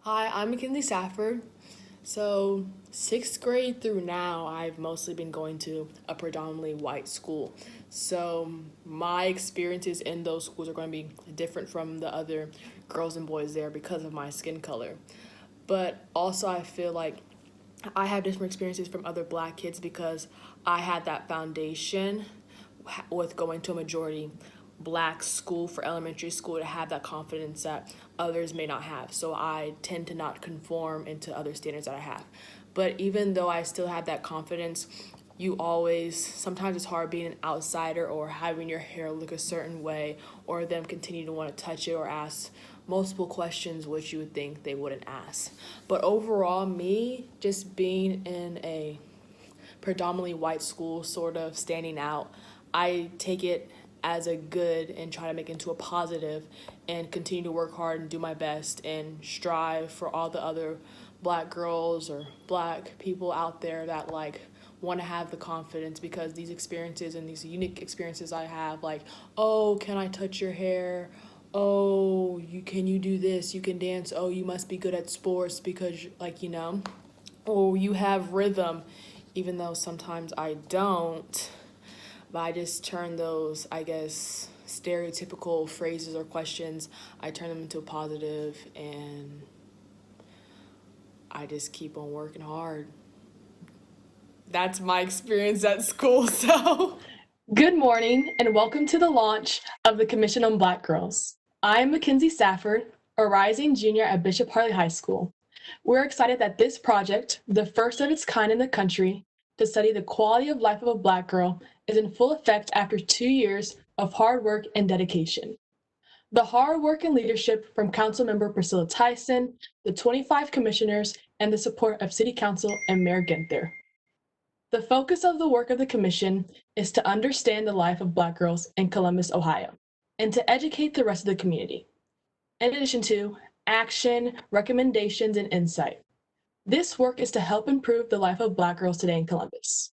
Hi, I'm Mackenzie Safford. So, sixth grade through now, I've mostly been going to a predominantly white school. So, my experiences in those schools are going to be different from the other girls and boys there because of my skin color. But also, I feel like I have different experiences from other black kids because I had that foundation with going to a majority black school for elementary school to have that confidence that others may not have. So I tend to not conform into other standards that I have. But even though I still have that confidence, you always, sometimes it's hard being an outsider or having your hair look a certain way or them continue to want to touch it or ask multiple questions which you would think they wouldn't ask. But overall, me just being in a predominantly white school, sort of standing out, I take it as a good and try to make it into a positive and continue to work hard and do my best and strive for all the other black girls or black people out there that want to have the confidence because these experiences and these unique experiences I have, like, oh, can I touch your hair? Oh, you do this, you can dance, oh, you must be good at sports because oh, you have rhythm, even though sometimes I don't. But I just turn those, I guess, stereotypical phrases or questions, I turn them into a positive, and I just keep on working hard. That's my experience at school, so. Good morning and welcome to the launch of the Commission on Black Girls. I am Mackenzie Safford, a rising junior at Bishop Harley High School. We're excited that this project, the first of its kind in the country to study the quality of life of a Black girl, is in full effect after 2 years of hard work and dedication. The hard work and leadership from Councilmember Priscilla Tyson, the 25 commissioners, and the support of City Council and Mayor Ginther. The focus of the work of the Commission is to understand the life of Black girls in Columbus, Ohio, and to educate the rest of the community, in addition to action, recommendations, and insight. This work is to help improve the life of Black girls today in Columbus.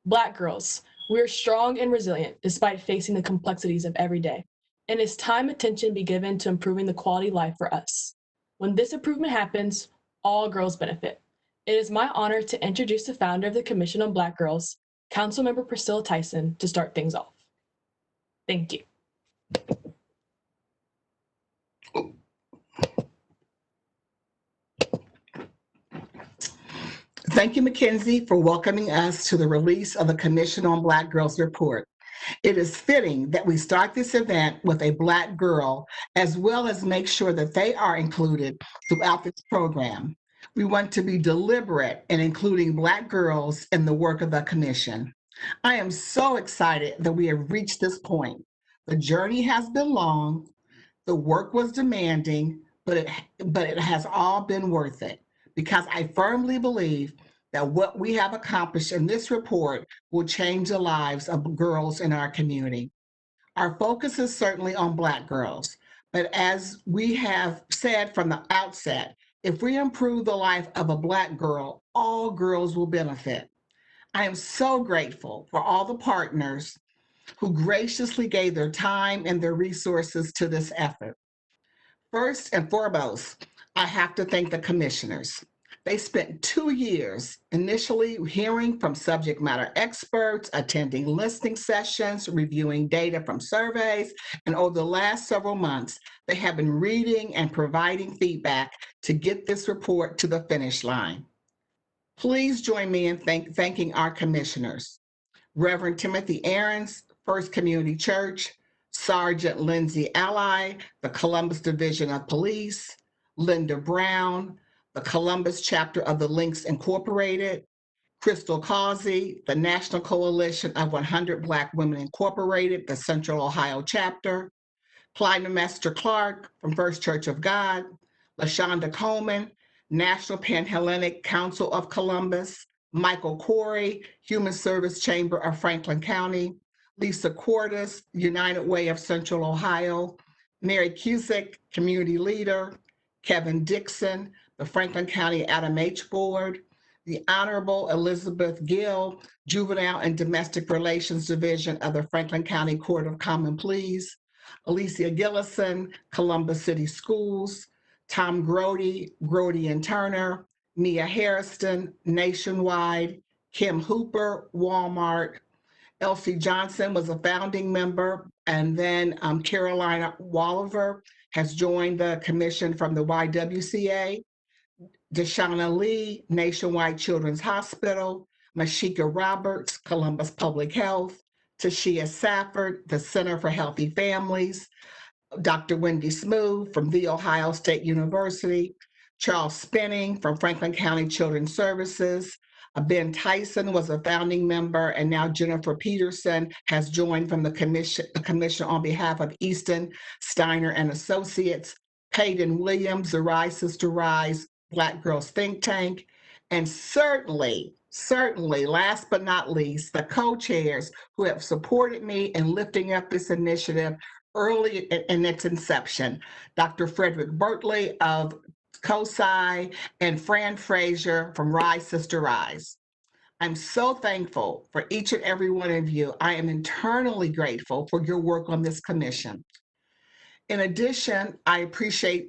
Black girls, we are strong and resilient despite facing the complexities of every day, and it's time attention be given to improving the quality of life for us. When this improvement happens, all girls benefit. It is my honor to introduce the founder of the Commission on Black Girls, Councilmember Priscilla Tyson, to start things off. Thank you. Thank you, Mackenzie, for welcoming us to the release of the Commission on Black Girls report. It is fitting that we start this event with a Black girl, as well as make sure that they are included throughout this program. We want to be deliberate in including Black girls in the work of the Commission. I am so excited that we have reached this point. The journey has been long, the work was demanding, but it has all been worth it because I firmly believe that what we have accomplished in this report will change the lives of girls in our community. Our focus is certainly on Black girls, but as we have said from the outset, if we improve the life of a Black girl, all girls will benefit. I am so grateful for all the partners who graciously gave their time and their resources to this effort. First and foremost, I have to thank the commissioners. They spent 2 years initially hearing from subject matter experts, attending listening sessions, reviewing data from surveys, and over the last several months, they have been reading and providing feedback to get this report to the finish line. Please join me in thanking our commissioners. Reverend Timothy Aarons, First Community Church, Sergeant Lindsay Ally, the Columbus Division of Police, Linda Brown, the Columbus chapter of the Links Incorporated, Crystal Causey, the National Coalition of 100 Black Women Incorporated, the Central Ohio chapter, Clytemnestra Clark from First Church of God, LaShonda Coleman, National Panhellenic Council of Columbus, Michael Corey, Human Service Chamber of Franklin County, Lisa Cordes, United Way of Central Ohio, Mary Cusick, Community Leader, Kevin Dixon, the Franklin County Adam H. Board, the Honorable Elizabeth Gill, Juvenile and Domestic Relations Division of the Franklin County Court of Common Pleas, Alicia Gillison, Columbus City Schools, Tom Grody and Turner, Mia Harrison, Nationwide, Kim Hooper, Walmart. Elsie Johnson was a founding member, and then Carolina Walliver has joined the commission from the YWCA. Deshauna Lee, Nationwide Children's Hospital, Mashika Roberts, Columbus Public Health, Tashia Safford, the Center for Healthy Families, Dr. Wendy Smoove from The Ohio State University, Charles Spinning from Franklin County Children's Services. Ben Tyson was a founding member, and now Jennifer Peterson has joined from the commission on behalf of Easton, Steiner and Associates. Peyton Williams, the Rise Sister Rise Black Girls Think Tank, and certainly, last but not least, the co-chairs who have supported me in lifting up this initiative early in its inception, Dr. Frederick Bertley of COSI and Fran Frazier from Rise Sister Rise. I'm so thankful for each and every one of you. I am eternally grateful for your work on this commission. In addition, I appreciate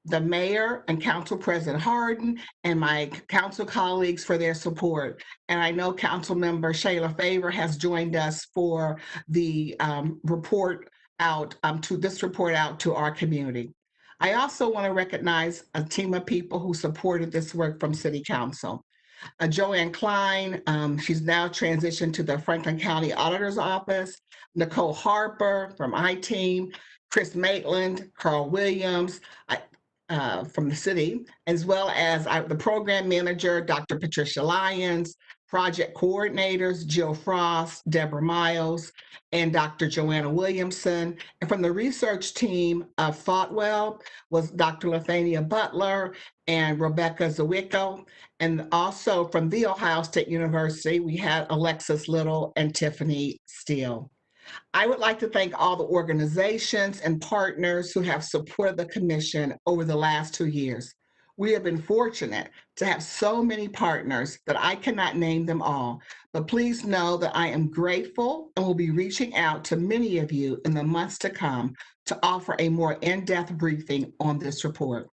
the mayor and council president Harden and my council colleagues for their support. And I know council member Shayla Favor has joined us for the report out to our community. I also want to recognize a team of people who supported this work from City Council. Joanne Klein, she's now transitioned to the Franklin County Auditor's Office. Nicole Harper from I-Team, Chris Maitland, Carl Williams from the city, as well as the program manager, Dr. Patricia Lyons, project coordinators, Jill Frost, Deborah Miles, and Dr. Joanna Williamson. And from the research team of Thoughtwell was Dr. Lithania Butler and Rebecca Zawicko. And also from The Ohio State University, we had Alexis Little and Tiffany Steele. I would like to thank all the organizations and partners who have supported the commission over the last 2 years. We have been fortunate to have so many partners that I cannot name them all, but please know that I am grateful and will be reaching out to many of you in the months to come to offer a more in-depth briefing on this report.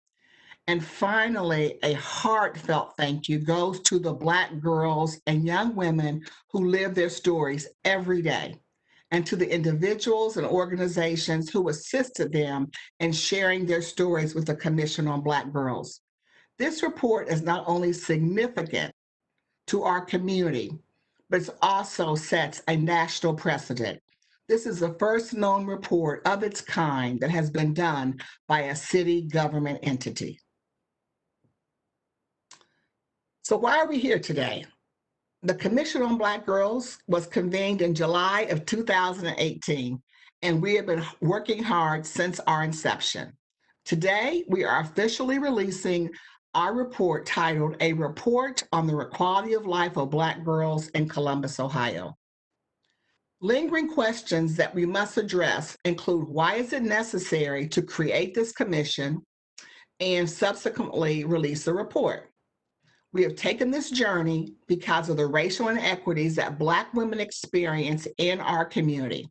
And finally, a heartfelt thank you goes to the Black girls and young women who live their stories every day, and to the individuals and organizations who assisted them in sharing their stories with the Commission on Black Girls. This report is not only significant to our community, but it also sets a national precedent. This is the first known report of its kind that has been done by a city government entity. So why are we here today? The Commission on Black Girls was convened in July of 2018, and we have been working hard since our inception. Today, we are officially releasing our report titled A Report on the Quality of Life of Black Girls in Columbus, Ohio. Lingering questions that we must address include why is it necessary to create this commission and subsequently release a report? We have taken this journey because of the racial inequities that Black women experience in our community.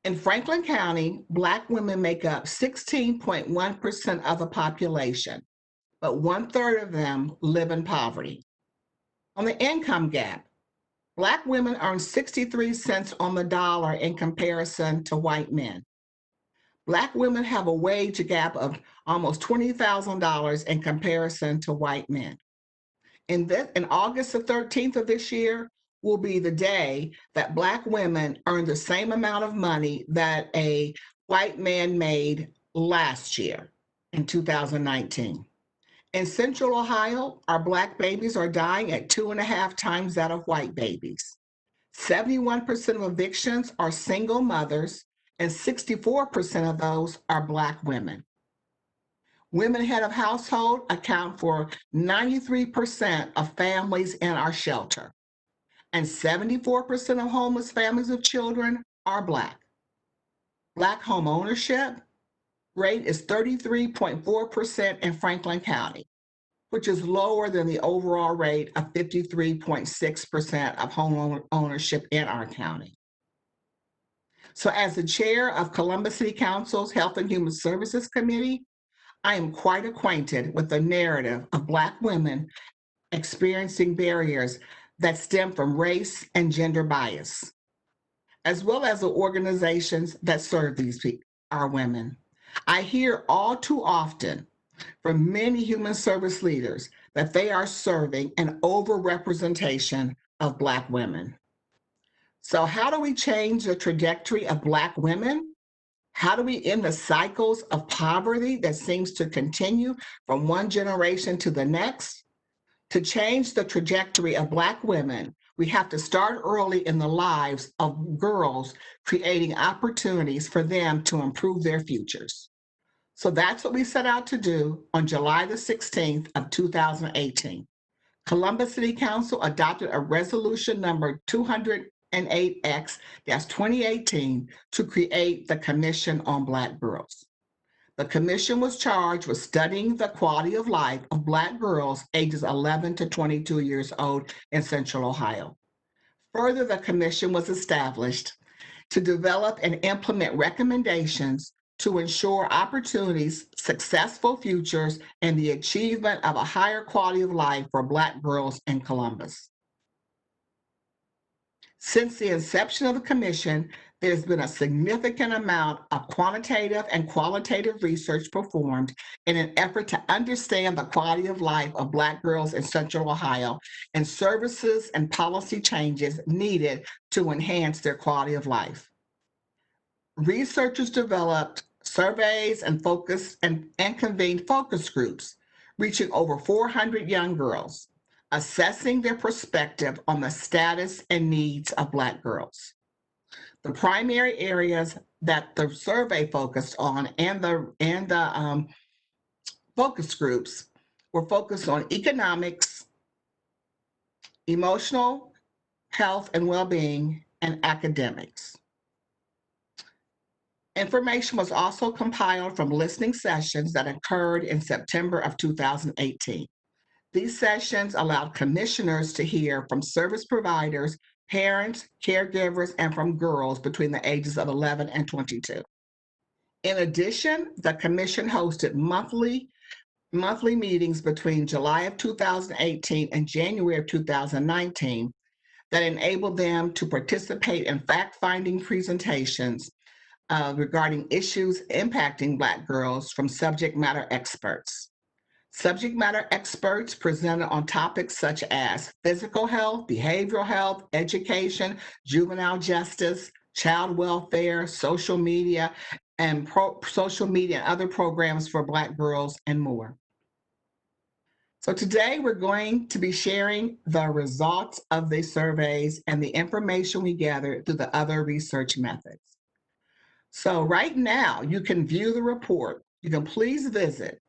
In Franklin County, Black women make up 16.1% of the population, but 1/3 of them live in poverty. On the income gap, Black women earn 63 cents on the dollar in comparison to white men. Black women have a wage gap of almost $20,000 in comparison to white men. In August the 13th of this year will be the day that Black women earn the same amount of money that a white man made last year in 2019. In Central Ohio, our Black babies are dying at 2.5 times that of white babies. 71% of evictions are single mothers, and 64% of those are Black women. Women head of household account for 93% of families in our shelter, and 74% of homeless families with children are Black. Black home ownership rate is 33.4% in Franklin County, which is lower than the overall rate of 53.6% of home ownership in our county. So as the chair of Columbus City Council's Health and Human Services Committee, I am quite acquainted with the narrative of Black women experiencing barriers that stem from race and gender bias, as well as the organizations that serve our women. I hear all too often from many human service leaders that they are serving an overrepresentation of Black women. So, how do we change the trajectory of Black women? How do we end the cycles of poverty that seems to continue from one generation to the next? To change the trajectory of Black women, we have to start early in the lives of girls, creating opportunities for them to improve their futures. So that's what we set out to do on July the 16th of 2018. Columbus City Council adopted a resolution number 208X-2018 to create the Commission on Black Girls. The commission was charged with studying the quality of life of Black girls ages 11 to 22 years old in Central Ohio. Further, the commission was established to develop and implement recommendations to ensure opportunities, successful futures, and the achievement of a higher quality of life for Black girls in Columbus. Since the inception of the commission, there's been a significant amount of quantitative and qualitative research performed in an effort to understand the quality of life of Black girls in Central Ohio and services and policy changes needed to enhance their quality of life. Researchers developed surveys and convened focus groups, reaching over 400 young girls, assessing their perspective on the status and needs of Black girls. The primary areas that the survey focused on and the focus groups were focused on economics, emotional health and well-being, and academics. Information was also compiled from listening sessions that occurred in September of 2018. These sessions allowed commissioners to hear from service providers, parents, caregivers, and from girls between the ages of 11 and 22. In addition, the commission hosted monthly meetings between July of 2018 and January of 2019 that enabled them to participate in fact-finding presentations regarding issues impacting Black girls from subject matter experts. Subject matter experts presented on topics such as physical health, behavioral health, education, juvenile justice, child welfare, social media, and other programs for Black girls and more. So today we're going to be sharing the results of the surveys and the information we gathered through the other research methods. So right now you can view the report. You can please visit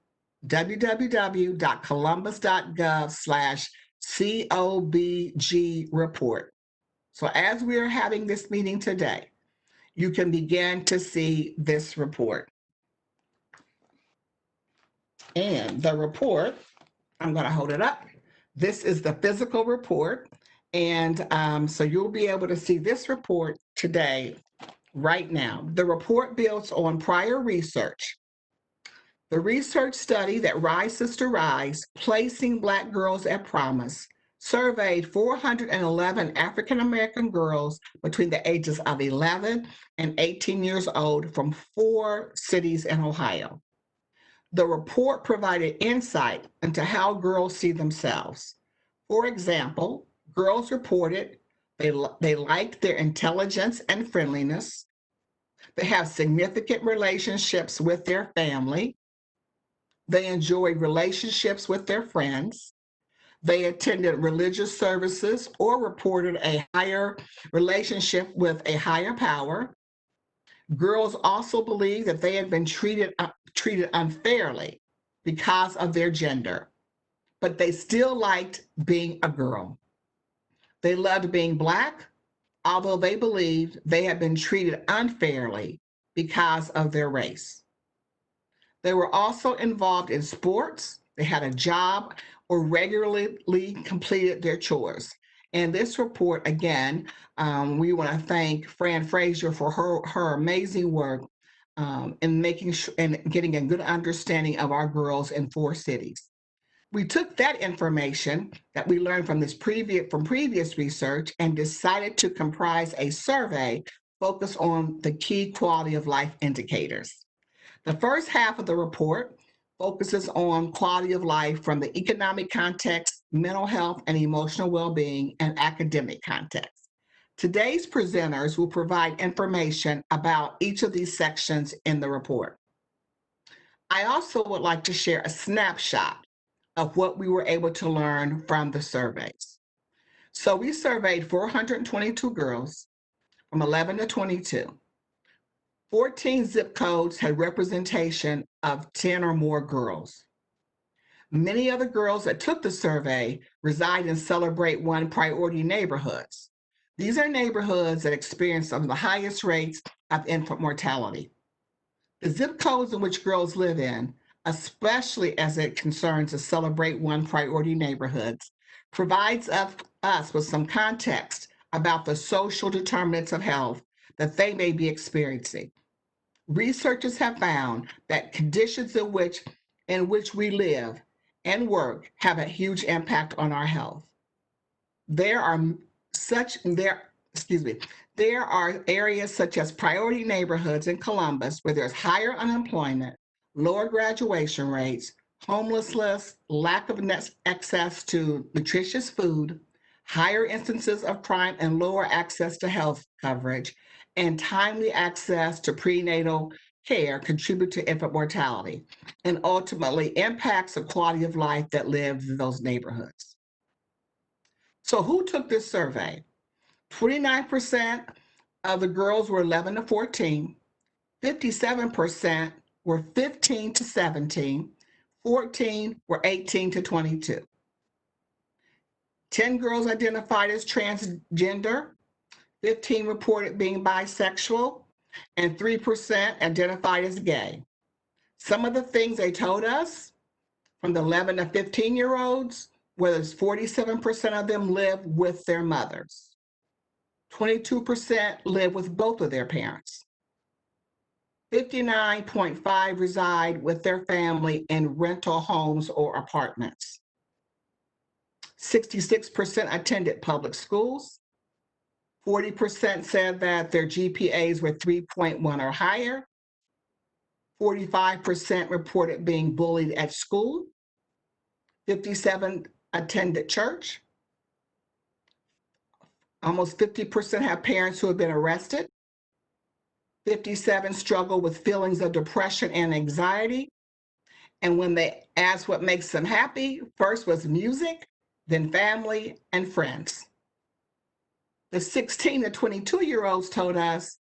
www.columbus.gov/COBG report. So as we are having this meeting today, you can begin to see this report. And the report, I'm going to hold it up. This is the physical report. And so you'll be able to see this report today, right now. The report builds on prior research. The research study that Rise Sister Rise, Placing Black Girls at Promise, surveyed 411 African American girls between the ages of 11 and 18 years old from 4 cities in Ohio. The report provided insight into how girls see themselves. For example, girls reported they liked their intelligence and friendliness. They have significant relationships with their family. They enjoyed relationships with their friends. They attended religious services or reported a higher relationship with a higher power. Girls also believed that they had been treated unfairly because of their gender, but they still liked being a girl. They loved being Black, although they believed they had been treated unfairly because of their race. They were also involved in sports. They had a job or regularly completed their chores. And this report, again, we want to thank Fran Frazier for her amazing work in making sure and getting a good understanding of our girls in 4 cities. We took that information that we learned from previous research and decided to comprise a survey focused on the key quality of life indicators. The first half of the report focuses on quality of life from the economic context, mental health and emotional well-being, and academic context. Today's presenters will provide information about each of these sections in the report. I also would like to share a snapshot of what we were able to learn from the surveys. So we surveyed 422 girls from 11 to 22. 14 zip codes had representation of 10 or more girls. Many of the girls that took the survey reside in Celebrate One priority neighborhoods. These are neighborhoods that experience some of the highest rates of infant mortality. The zip codes in which girls live in, especially as it concerns the Celebrate One priority neighborhoods, provides us with some context about the social determinants of health that they may be experiencing. Researchers have found that conditions in which we live and work have a huge impact on our health. There are areas such as priority neighborhoods in Columbus where there's higher unemployment, lower graduation rates, homelessness, lack of access to nutritious food, higher instances of crime and lower access to health coverage, and timely access to prenatal care contribute to infant mortality and ultimately impacts the quality of life that lives in those neighborhoods. So who took this survey? 29% of the girls were 11 to 14, 57% were 15 to 17, 14 were 18 to 22. 10 girls identified as transgender, 15 reported being bisexual, and 3% identified as gay. Some of the things they told us from the 11 to 15-year-olds was 47% of them live with their mothers. 22% live with both of their parents. 59.5% reside with their family in rental homes or apartments. 66% attended public schools. 40% said that their GPAs were 3.1 or higher. 45% reported being bullied at school. 57% attended church. Almost 50% have parents who have been arrested. 57% struggle with feelings of depression and anxiety. And when they asked what makes them happy, first was music, then family and friends. The 16 to 22-year-olds told us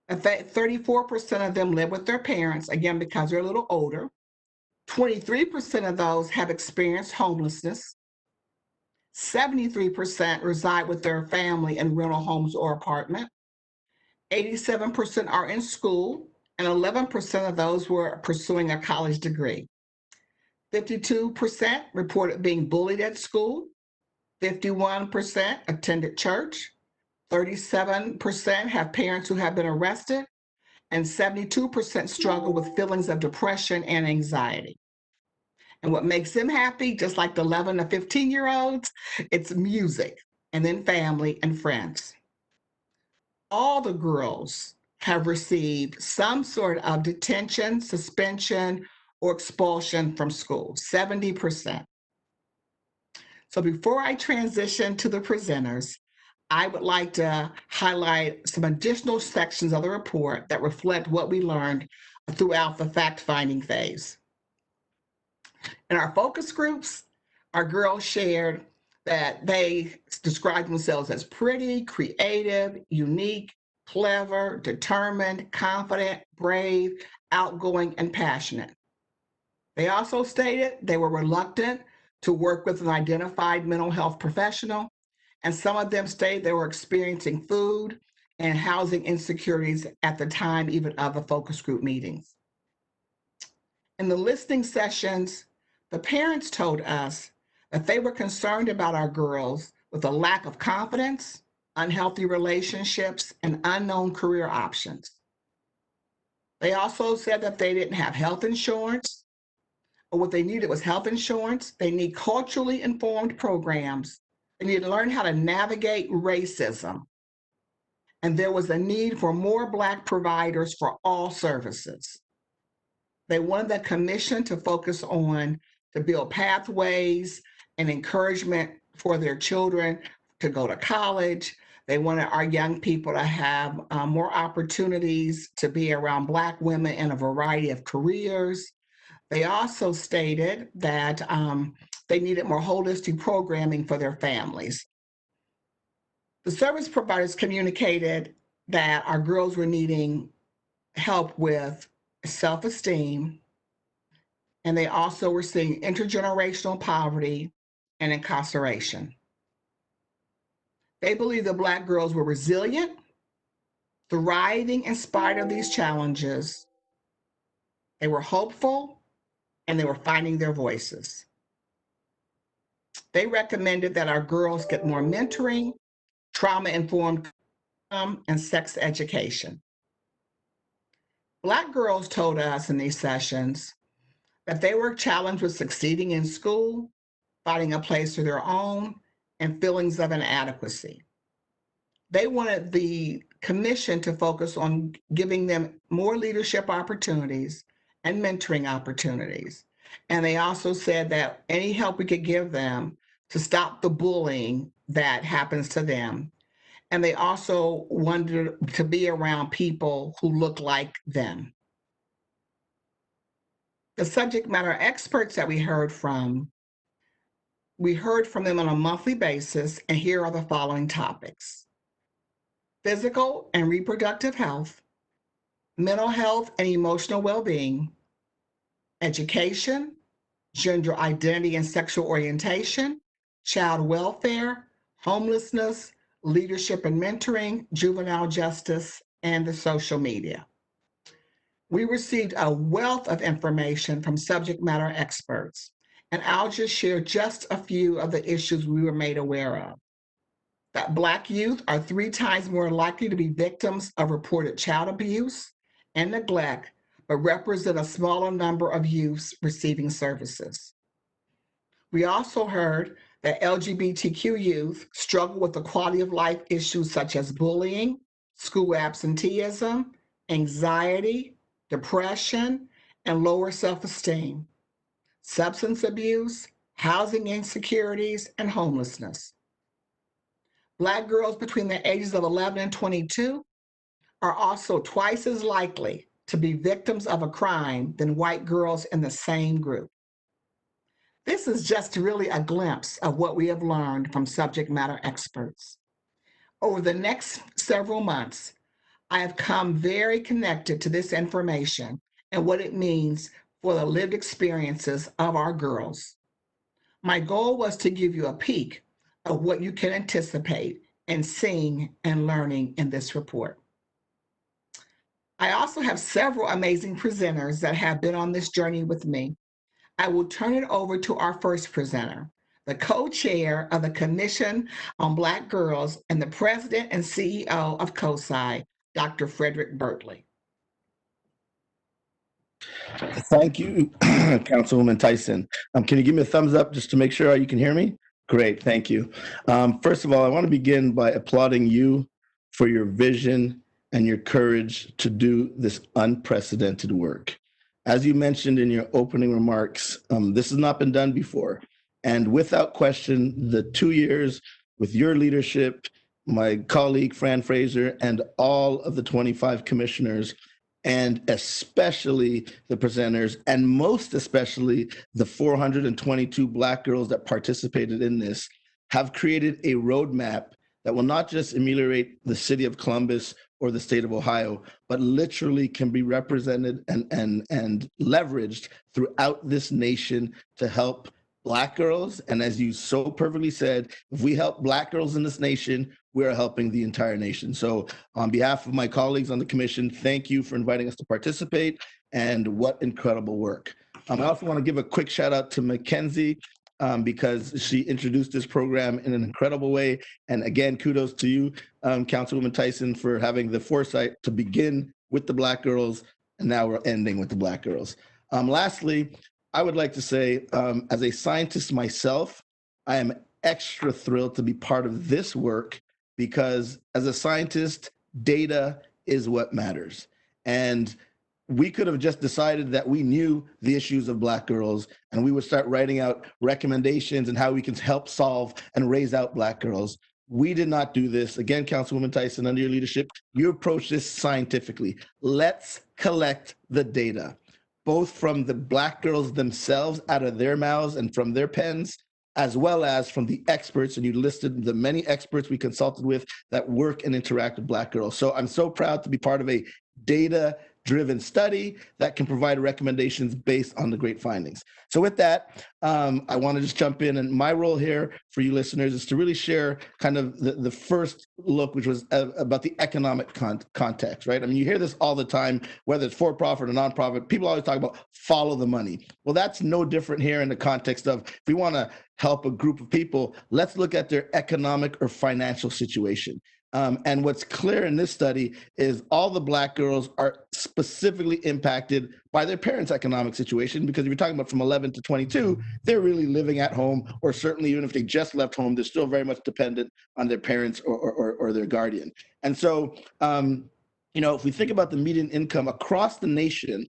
that 34% of them live with their parents, again, because they're a little older. 23% of those have experienced homelessness. 73% reside with their family in rental homes or apartment. 87% are in school, and 11% of those were pursuing a college degree. 52% reported being bullied at school. 51% attended church. 37% have parents who have been arrested, and 72% struggle with feelings of depression and anxiety. And what makes them happy, just like the 11 to 15-year-olds, it's music, and then family and friends. All the girls have received some sort of detention, suspension, or expulsion from school, 70%. So before I transition to the presenters, I would like to highlight some additional sections of the report that reflect what we learned throughout the fact-finding phase. In our focus groups, our girls shared that they described themselves as pretty, creative, unique, clever, determined, confident, brave, outgoing, and passionate. They also stated they were reluctant to work with an identified mental health professional, and some of them stated they were experiencing food and housing insecurities at the time even of the focus group meetings. In the listening sessions, the parents told us that they were concerned about our girls with a lack of confidence, unhealthy relationships, and unknown career options. They also said that they didn't have health insurance, or what they needed was health insurance. They need culturally informed programs. They need to learn how to navigate racism. And there was a need for more Black providers for all services. They wanted the commission to focus on to build pathways and encouragement for their children to go to college. They wanted our young people to have more opportunities to be around Black women in a variety of careers. They also stated that they needed more holistic programming for their families. The service providers communicated that our girls were needing help with self-esteem, and they also were seeing intergenerational poverty and incarceration. They believe the Black girls were resilient, thriving in spite of these challenges. They were hopeful, and they were finding their voices. They recommended that our girls get more mentoring, trauma-informed and sex education. Black girls told us in these sessions that they were challenged with succeeding in school, finding a place of their own, and feelings of inadequacy. They wanted the commission to focus on giving them more leadership opportunities and mentoring opportunities. And they also said that any help we could give them to stop the bullying that happens to them. And they also wanted to be around people who look like them. The subject matter experts that we heard from them on a monthly basis, and here are the following topics: physical and reproductive health, mental health and emotional well-being, education, gender identity and sexual orientation, child welfare, homelessness, leadership and mentoring, juvenile justice, and the social media. We received a wealth of information from subject matter experts, and I'll just share just a few of the issues we were made aware of. That Black youth are 3 times more likely to be victims of reported child abuse and neglect, but represent a smaller number of youths receiving services. We also heard that LGBTQ youth struggle with the quality of life issues such as bullying, school absenteeism, anxiety, depression, and lower self-esteem, substance abuse, housing insecurities, and homelessness. Black girls between the ages of 11 and 22 are also twice as likely to be victims of a crime than white girls in the same group. This is just really a glimpse of what we have learned from subject matter experts. Over the next several months, I have come very connected to this information and what it means for the lived experiences of our girls. My goal was to give you a peek of what you can anticipate and seeing and learning in this report. I also have several amazing presenters that have been on this journey with me. I will turn it over to our first presenter, the co-chair of the Commission on Black Girls and the president and CEO of COSI, Dr. Frederick Bertley. Thank you, Councilwoman Tyson. Can you give me a thumbs up just to make sure you can hear me? Great, thank you. First of all, I want to begin by applauding you for your vision and your courage to do this unprecedented work. As you mentioned in your opening remarks, this has not been done before. And without question, the 2 years with your leadership, my colleague, Fran Fraser, and all of the 25 commissioners, and especially the presenters, and most especially the 422 Black girls that participated in this, have created a roadmap that will not just ameliorate the city of Columbus or the state of Ohio, but literally can be represented and leveraged throughout this nation to help Black girls. And as you so perfectly said, if we help Black girls in this nation, we are helping the entire nation. So on behalf of my colleagues on the commission, thank you for inviting us to participate, and what incredible work. I also want to give a quick shout out to Mackenzie because she introduced this program in an incredible way. And again, kudos to you, Councilwoman Tyson, for having the foresight to begin with the Black girls, and now we're ending with the Black girls. Lastly, I would like to say, as a scientist myself, I am extra thrilled to be part of this work because as a scientist, data is what matters. And we could have just decided that we knew the issues of Black girls and we would start writing out recommendations and how we can help solve and raise out Black girls. We did not do this. Again, Councilwoman Tyson, under your leadership, you approach this scientifically. Let's collect the data, both from the Black girls themselves out of their mouths and from their pens, as well as from the experts. And you listed the many experts we consulted with that work and interact with Black girls. So I'm so proud to be part of a data-driven study that can provide recommendations based on the great findings. So with that, I want to just jump in, and my role here for you listeners is to really share kind of the first look, which was about the economic context, right? I mean, you hear this all the time, whether it's for-profit or nonprofit, people always talk about follow the money. Well, that's no different here in the context of if we want to help a group of people, let's look at their economic or financial situation. And what's clear in this study is all the Black girls are specifically impacted by their parents' economic situation, because if you're talking about from 11 to 22, they're really living at home, or certainly even if they just left home, they're still very much dependent on their parents or their guardian. And so, if we think about the median income across the nation,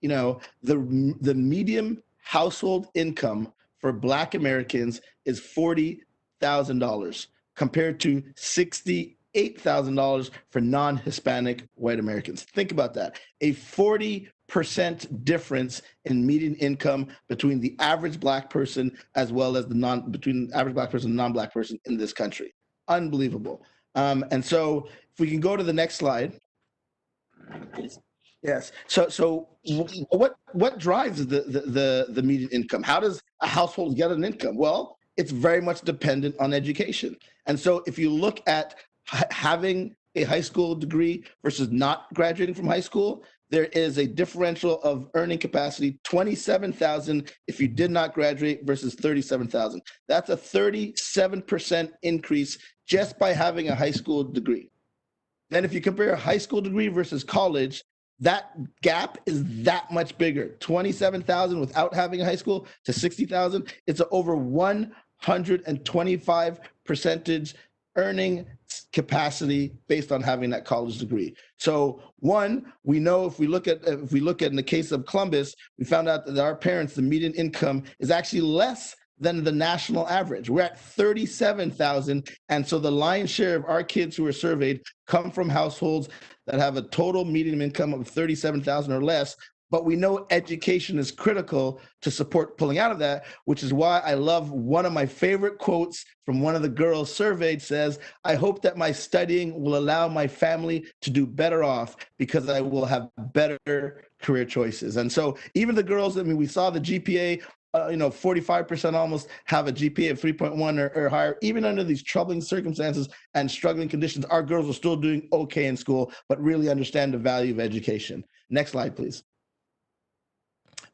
the median household income for Black Americans is $40,000 compared to $68,000 for non-Hispanic white Americans. Think about that. A 40% difference in median income between the average Black person as well as between the average Black person and non-Black person in this country. Unbelievable. And so if we can go to the next slide. Yes. So what drives the median income? How does a household get an income? Well, it's very much dependent on education. And so if you look at having a high school degree versus not graduating from high school, there is a differential of earning capacity, 27,000 if you did not graduate versus 37,000. That's a 37% increase just by having a high school degree. Then if you compare a high school degree versus college, that gap is that much bigger. 27,000 without having a high school to 60,000. It's an over 125% earning capacity based on having that college degree. So one, we know if we look at in the case of Columbus, we found out that our parents, the median income is actually less than the national average. We're at 37,000. And so the lion's share of our kids who are surveyed come from households that have a total median income of 37,000 or less. But we know education is critical to support pulling out of that, which is why I love one of my favorite quotes from one of the girls surveyed says, "I hope that my studying will allow my family to do better off because I will have better career choices." And so even the girls, I mean, we saw the GPA, 45% almost have a GPA of 3.1 or higher. Even under these troubling circumstances and struggling conditions, our girls are still doing okay in school, but really understand the value of education. Next slide, please.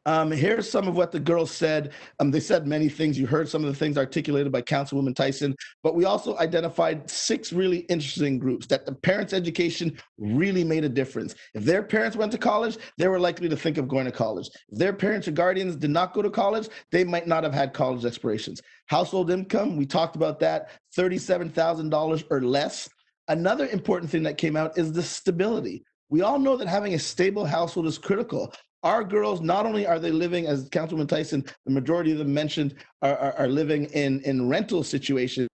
Here's some of what the girls said. They said many things. You heard some of the things articulated by Councilwoman Tyson, but we also identified 6 really interesting groups that the parents' education really made a difference. If their parents went to college, they were likely to think of going to college. If their parents or guardians did not go to college, they might not have had college aspirations. Household income, we talked about that, $37,000 or less. Another important thing that came out is the stability. We all know that having a stable household is critical. Our girls, not only are they living, as Councilwoman Tyson, the majority of them mentioned, are living in rental situations.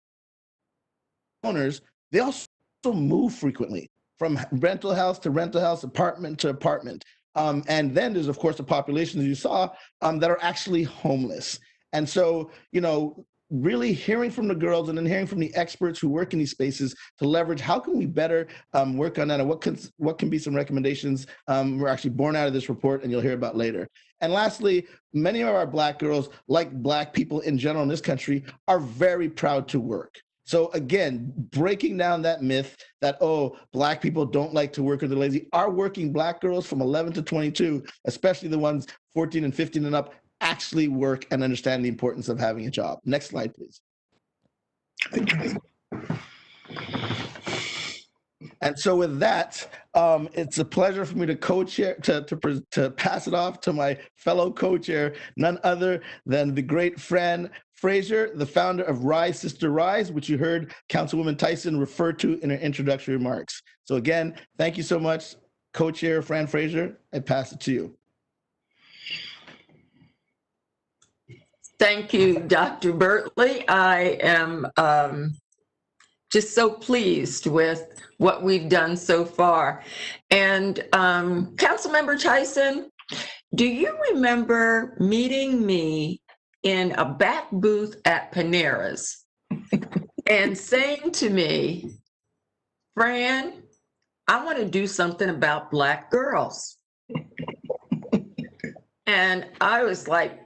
Owners, they also move frequently from rental house to rental house, apartment to apartment. And then there's, of course, the population, as you saw, that are actually homeless. And so, really hearing from the girls and then hearing from the experts who work in these spaces to leverage how can we better work on that and what can be some recommendations were actually born out of this report and you'll hear about later. And lastly, many of our Black girls, like Black people in general in this country, are very proud to work. So again, breaking down that myth that, Black people don't like to work or they're lazy. Our working Black girls from 11 to 22, especially the ones 14 and 15 and up, actually work and understand the importance of having a job. Next slide, please. And so with that, it's a pleasure for me to co-chair, to pass it off to my fellow co-chair, none other than the great Fran Fraser, the founder of Rise Sister Rise, which you heard Councilwoman Tyson refer to in her introductory remarks. So again, thank you so much, co-chair Fran Fraser. I pass it to you. Thank you, Dr. Bertley. I am just so pleased with what we've done so far. And Councilmember Tyson, do you remember meeting me in a back booth at Panera's and saying to me, Fran, I want to do something about Black girls? And I was like,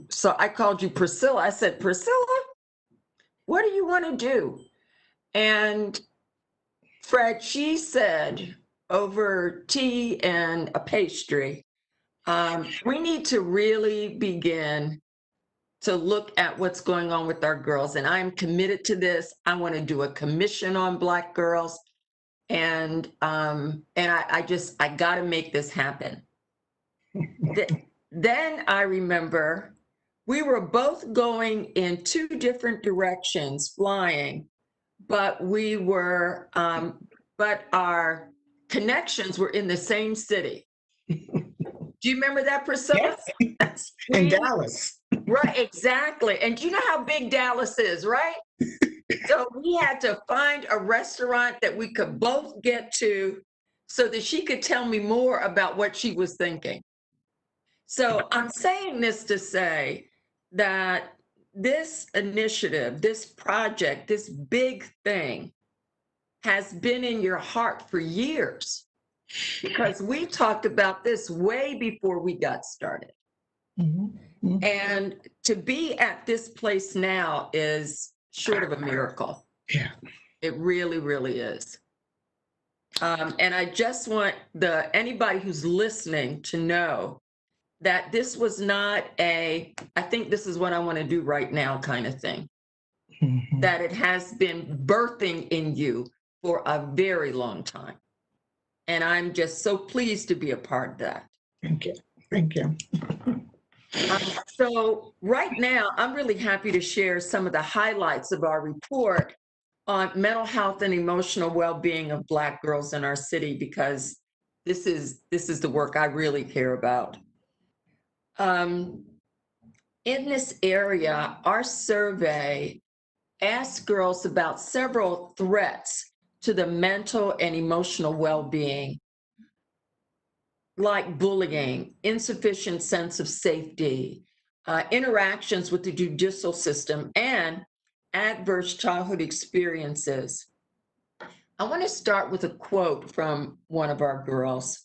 so I called you Priscilla. I said, Priscilla, what do you want to do? And Fred, she said, over tea and a pastry, we need to really begin to look at what's going on with our girls. And I'm committed to this. I want to do a commission on Black girls. And I got to make this happen. Then I remember we were both going in two different directions, flying, but our connections were in the same city. Do you remember that, Priscilla? Yes. In Dallas. Right, exactly. And do you know how big Dallas is, right? So we had to find a restaurant that we could both get to so that she could tell me more about what she was thinking. So I'm saying this to say that this initiative, this project, this big thing has been in your heart for years, because we talked about this way before we got started. Mm-hmm. And to be at this place now is short of a miracle. Yeah. It really, really is. And I just want anybody who's listening to know that this was not I think this is what I want to do right now kind of thing. Mm-hmm. That it has been birthing in you for a very long time. And I'm just so pleased to be a part of that. Thank you. Thank you. So right now, I'm really happy to share some of the highlights of our report on mental health and emotional well-being of Black girls in our city, because this is the work I really care about. In this area, our survey asked girls about several threats to the mental and emotional well-being, like bullying, insufficient sense of safety, interactions with the judicial system, and adverse childhood experiences. I want to start with a quote from one of our girls,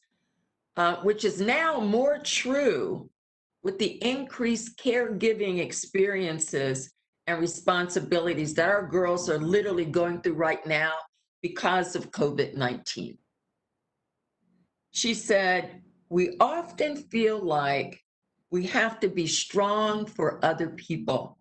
which is now more true with the increased caregiving experiences and responsibilities that our girls are literally going through right now because of COVID-19. She said, we often feel like we have to be strong for other people.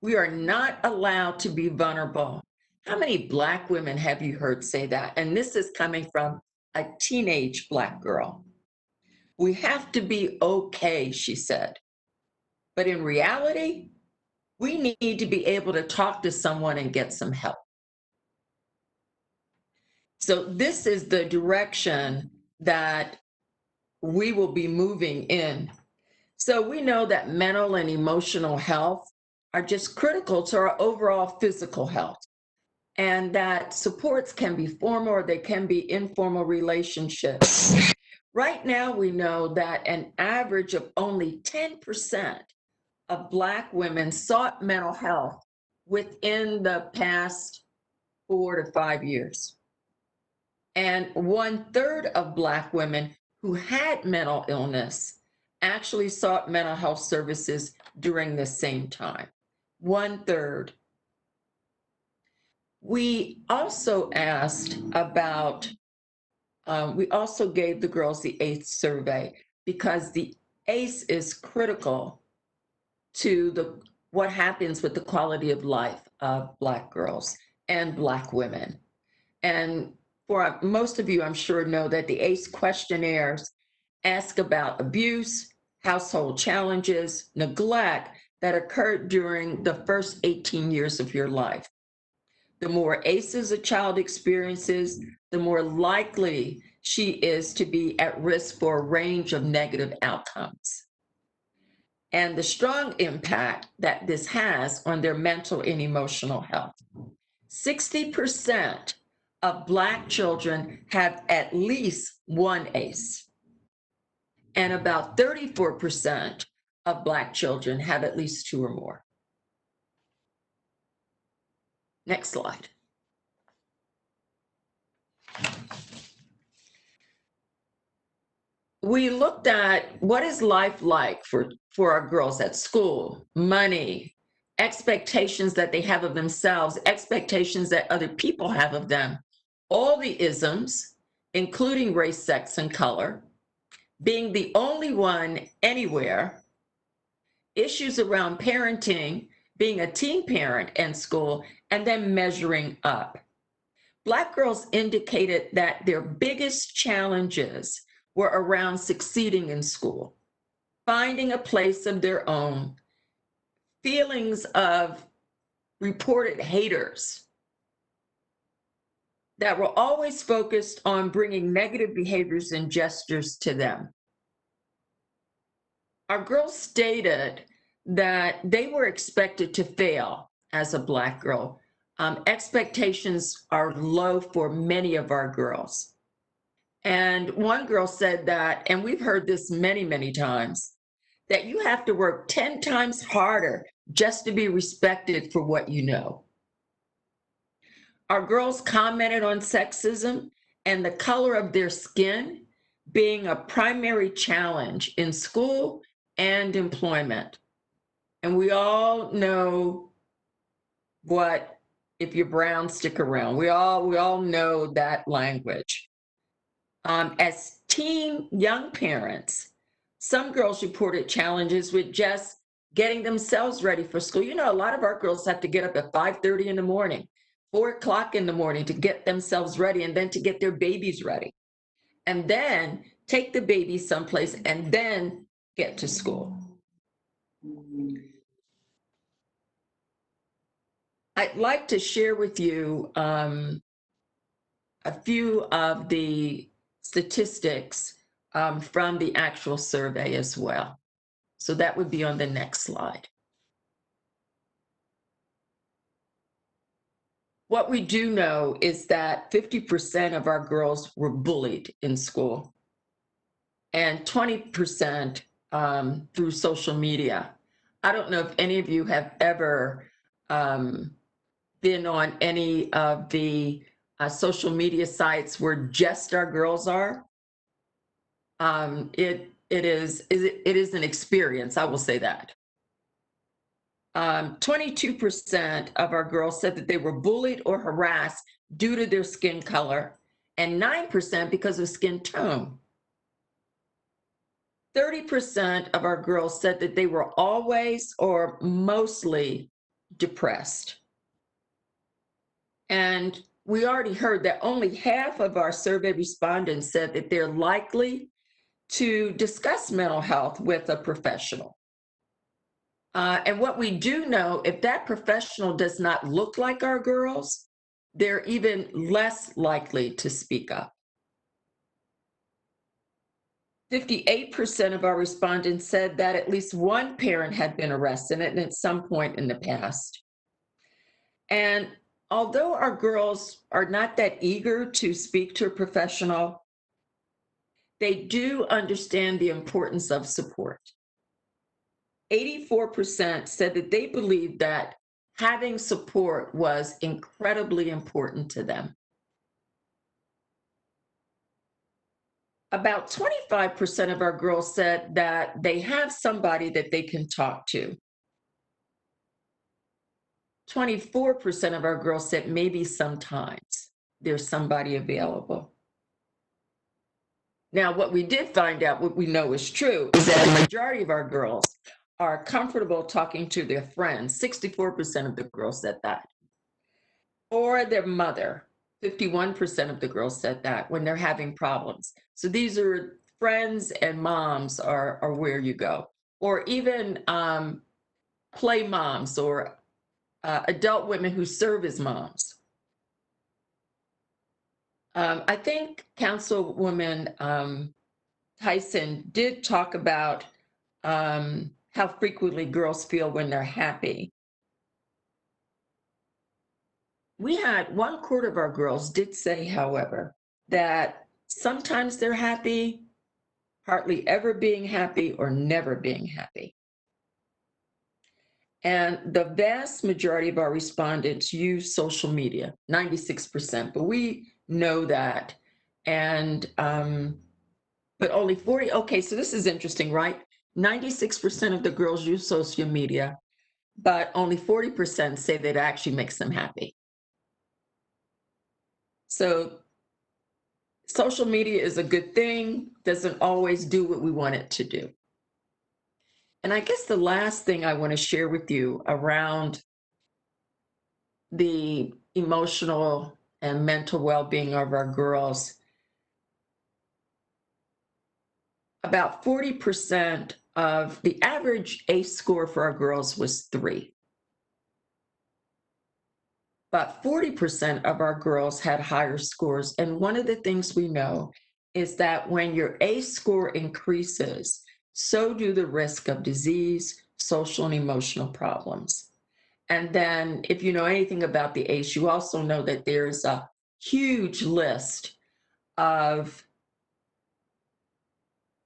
We are not allowed to be vulnerable. How many Black women have you heard say that? And this is coming from a teenage Black girl. We have to be okay, she said. But in reality, we need to be able to talk to someone and get some help. So this is the direction that we will be moving in. So we know that mental and emotional health are just critical to our overall physical health, and that supports can be formal or they can be informal relationships. Right now, we know that an average of only 10% of Black women sought mental health within the past 4 to 5 years. And 1/3 of Black women who had mental illness actually sought mental health services during the same time. 1/3. We also asked about, we also gave the girls the ACE survey, because the ACE is critical to what happens with the quality of life of Black girls and Black women. And for most of you, I'm sure know that the ACE questionnaires ask about abuse, household challenges, neglect that occurred during the first 18 years of your life. The more ACEs a child experiences, the more likely she is to be at risk for a range of negative outcomes. And the strong impact that this has on their mental and emotional health. 60% of Black children have at least one ACE, and about 34% of Black children have at least two or more. Next slide. We looked at what is life like for our girls at school, money, expectations that they have of themselves, expectations that other people have of them, all the isms, including race, sex, and color, being the only one anywhere, issues around parenting, being a teen parent in school, and then measuring up. Black girls indicated that their biggest challenges were around succeeding in school, finding a place of their own, feelings of reported haters that were always focused on bringing negative behaviors and gestures to them. Our girls stated that they were expected to fail as a Black girl. Expectations are low for many of our girls. And one girl said that, and we've heard this many, many times, that you have to work 10 times harder just to be respected for what you know. Our girls commented on sexism and the color of their skin being a primary challenge in school and employment. And we all know what, if you're brown, stick around. We all know that language. As teen young parents, some girls reported challenges with just getting themselves ready for school. You know, a lot of our girls have to get up at 5:30 in the morning, 4 o'clock in the morning to get themselves ready and then to get their babies ready. And then take the baby someplace and then get to school. I'd like to share with you a few of the statistics from the actual survey as well. So that would be on the next slide. What we do know is that 50% of our girls were bullied in school and 20% through social media. I don't know if any of you have ever been on any of the social media sites where just our girls are. It is an experience, I will say that. 22% of our girls said that they were bullied or harassed due to their skin color, and 9% because of skin tone. 30% of our girls said that they were always or mostly depressed. And we already heard that only half of our survey respondents said that they're likely to discuss mental health with a professional. And what we do know, if that professional does not look like our girls, they're even less likely to speak up. 58% of our respondents said that at least one parent had been arrested at some point in the past. And although our girls are not that eager to speak to a professional, they do understand the importance of support. 84% said that they believed that having support was incredibly important to them. About 25% of our girls said that they have somebody that they can talk to. 24% of our girls said maybe sometimes there's somebody available. Now, what we did find out, what we know is true, is that the majority of our girls are comfortable talking to their friends. 64% of the girls said that. Or their mother, 51% of the girls said that when they're having problems. So these are friends and moms are where you go, or even play moms or adult women who serve as moms. I think Councilwoman Tyson did talk about how frequently girls feel when they're happy. We had 1/4 of our girls did say, however, that sometimes they're happy, hardly ever being happy, or never being happy. And the vast majority of our respondents use social media, 96%, but we know that. And, but only 40, okay, so this is interesting, right? 96% of the girls use social media, but only 40% say that it actually makes them happy. So social media is a good thing, doesn't always do what we want it to do. And I guess the last thing I want to share with you around the emotional and mental well-being of our girls, about 40% of the average ACE score for our girls was 3. But 40% of our girls had higher scores. And one of the things we know is that when your ACE score increases, so do the risk of disease, social and emotional problems. And then if you know anything about the ACE, you also know that there's a huge list of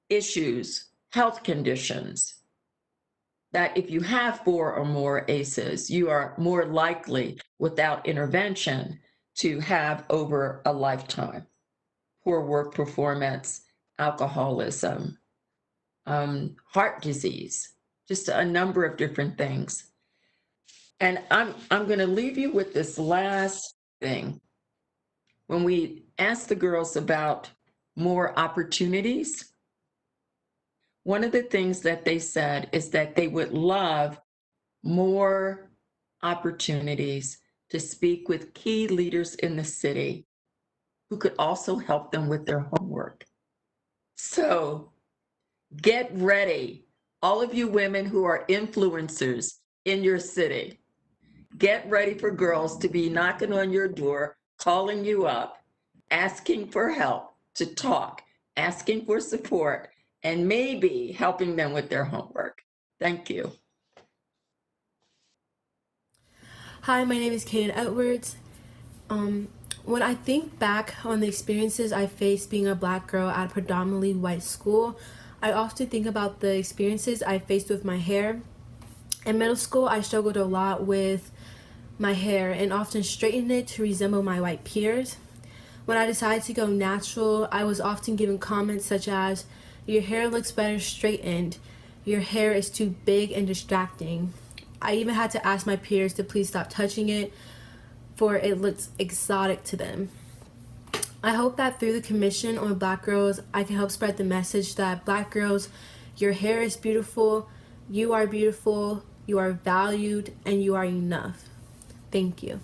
issues, health conditions, that if you have 4 or more ACEs, you are more likely without intervention to have over a lifetime. Poor work performance, alcoholism, heart disease, just a number of different things. And I'm going to leave you with this last thing. When we asked the girls about more opportunities, one of the things that they said is that they would love more opportunities to speak with key leaders in the city who could also help them with their homework. So get ready, all of you women who are influencers in your city. Get ready for girls to be knocking on your door, calling you up, asking for help, to talk, asking for support, and maybe helping them with their homework. Thank you. Hi, my name is Kaden Edwards. When I think back on the experiences I faced being a black girl at a predominantly white school, I often think about the experiences I faced with my hair. In middle school, I struggled a lot with my hair and often straightened it to resemble my white peers. When I decided to go natural, I was often given comments such as, "Your hair looks better straightened. Your hair is too big and distracting." I even had to ask my peers to please stop touching it, for it looks exotic to them. I hope that through the Commission on Black Girls, I can help spread the message that black girls, your hair is beautiful, you are valued, and you are enough. Thank you.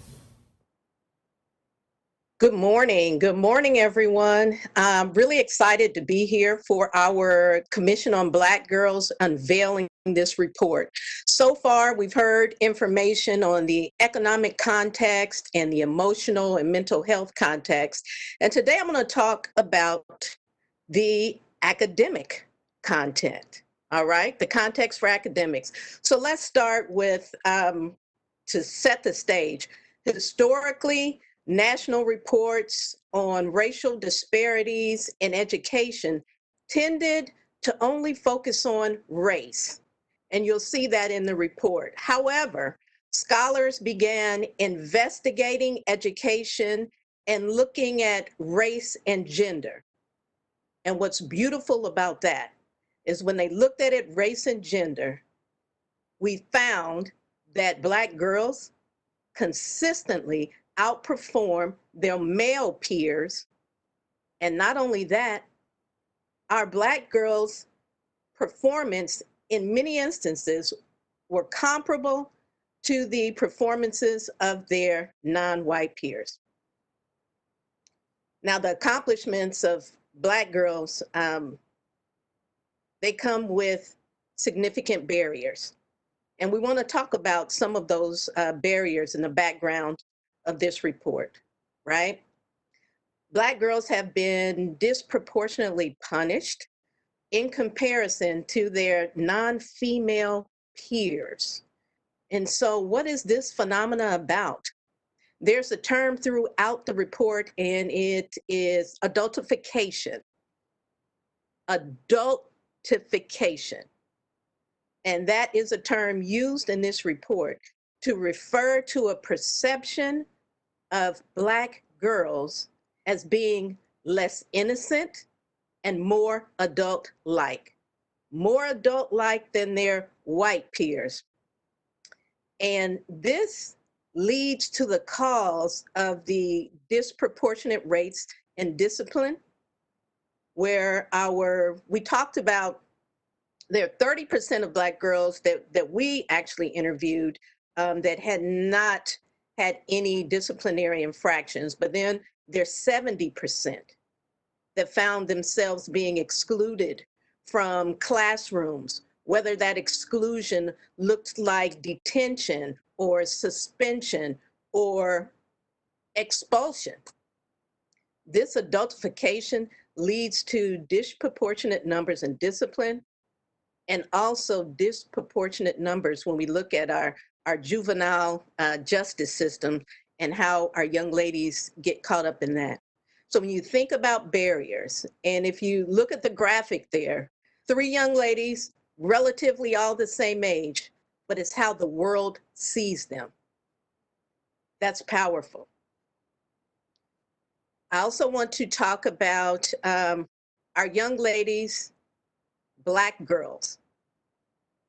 Good morning. Good morning, everyone. I'm really excited to be here for our Commission on Black Girls unveiling this report. So far, we've heard information on the economic context and the emotional and mental health context. And today I'm going to talk about the academic content. All right, the context for academics. So let's start with, to set the stage. Historically, national reports on racial disparities in education tended to only focus on race, and you'll see that in the report. However, scholars began investigating education and looking at race and gender. And what's beautiful about that is when they looked at it, race and gender, we found that Black girls consistently outperform their male peers. And not only that, our Black girls' performance in many instances were comparable to the performances of their non-white peers. Now, the accomplishments of Black girls, they come with significant barriers. And we want to talk about some of those barriers in the background of this report, right? Black girls have been disproportionately punished in comparison to their non-female peers. And so what is this phenomena about? There's a term throughout the report, and it is adultification. Adultification. And that is a term used in this report to refer to a perception of Black girls as being less innocent and more adult-like. More adult-like than their white peers. And this leads to the cause of the disproportionate rates in discipline, where we talked about there are 30% of Black girls that we actually interviewed that had not had any disciplinary infractions, but then there's 70% that found themselves being excluded from classrooms, whether that exclusion looked like detention or suspension or expulsion. This adultification leads to disproportionate numbers in discipline, and also disproportionate numbers when we look at our juvenile justice system and how our young ladies get caught up in that. So when you think about barriers, and if you look at the graphic there, 3 young ladies, relatively all the same age, but it's how the world sees them. That's powerful. I also want to talk about our young ladies, Black girls.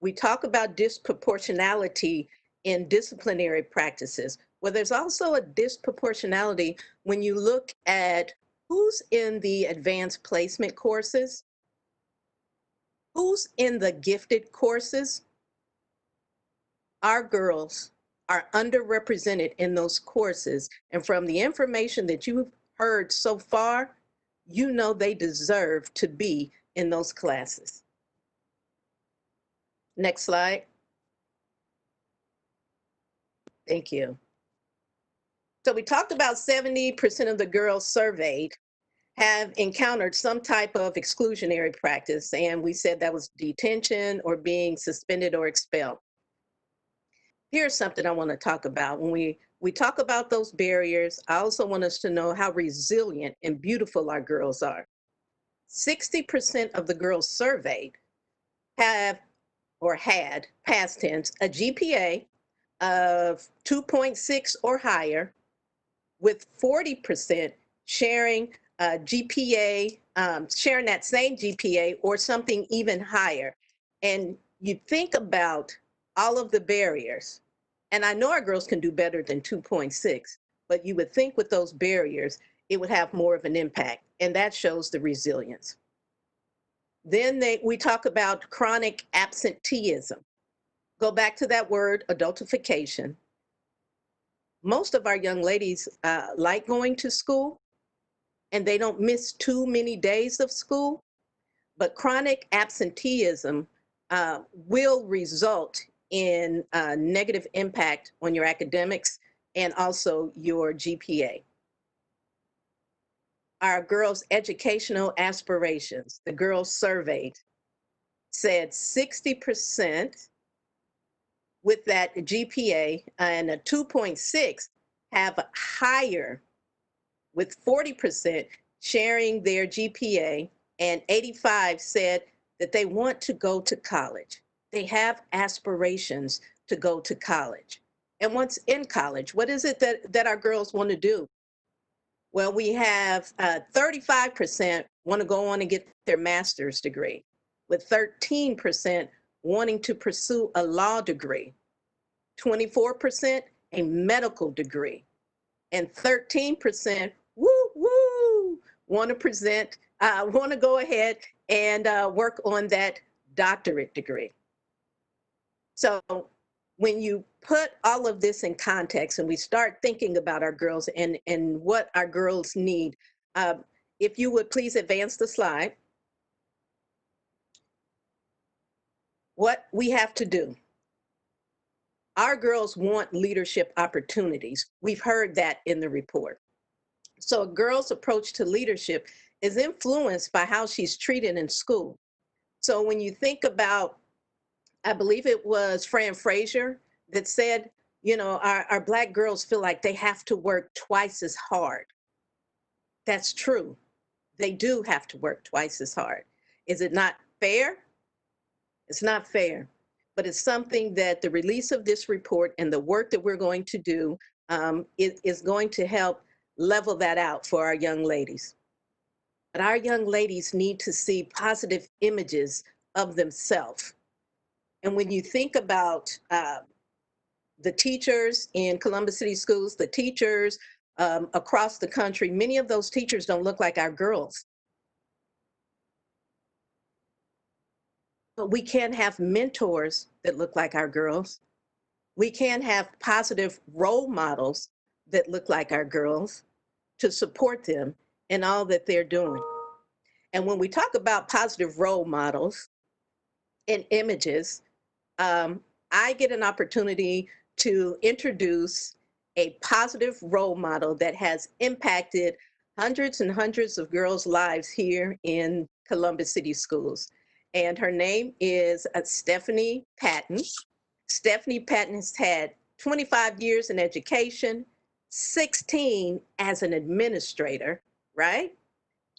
We talk about disproportionality in disciplinary practices. Well, there's also a disproportionality when you look at who's in the advanced placement courses, who's in the gifted courses. Our girls are underrepresented in those courses. And from the information that you've heard so far, you know they deserve to be in those classes. Next slide. Thank you. So we talked about 70% of the girls surveyed have encountered some type of exclusionary practice, and we said that was detention or being suspended or expelled. Here's something I want to talk about. When we talk about those barriers, I also want us to know how resilient and beautiful our girls are. 60% of the girls surveyed have or had, past tense, a GPA of 2.6 or higher, with 40% sharing GPA, sharing that same GPA or something even higher. And you think about all of the barriers, and I know our girls can do better than 2.6, but you would think with those barriers, it would have more of an impact, and that shows the resilience. Then we talk about chronic absenteeism. Go back to that word, adultification. Most of our young ladies like going to school, and they don't miss too many days of school, but chronic absenteeism will result in a negative impact on your academics and also your GPA. Our girls' educational aspirations, the girls surveyed, said 60% with that GPA and a 2.6 have higher, with 40% sharing their GPA, and 85 said that they want to go to college. They have aspirations to go to college. And once in college, what is it that our girls want to do? Well, we have 35% want to go on and get their master's degree, with 13% wanting to pursue a law degree, 24% a medical degree, and 13% want to go ahead and work on that doctorate degree. So when you put all of this in context and we start thinking about our girls and what our girls need, If you would please advance the slide. What we have to do. Our girls want leadership opportunities. We've heard that in the report. So a girl's approach to leadership is influenced by how she's treated in school. So when you think about, I believe it was Fran Frazier that said, you know, our Black girls feel like they have to work twice as hard. That's true. They do have to work twice as hard. Is it not fair? It's not fair, but it's something that the release of this report and the work that we're going to do is going to help level that out for our young ladies. But our young ladies need to see positive images of themselves. And when you think about the teachers in Columbus City Schools, the teachers across the country, many of those teachers don't look like our girls. But we can have mentors that look like our girls. We can have positive role models that look like our girls to support them in all that they're doing. And when we talk about positive role models and images, I get an opportunity to introduce a positive role model that has impacted hundreds and hundreds of girls' lives here in Columbus City Schools. And her name is Stephanie Patton. Stephanie Patton has had 25 years in education, 16 as an administrator, right?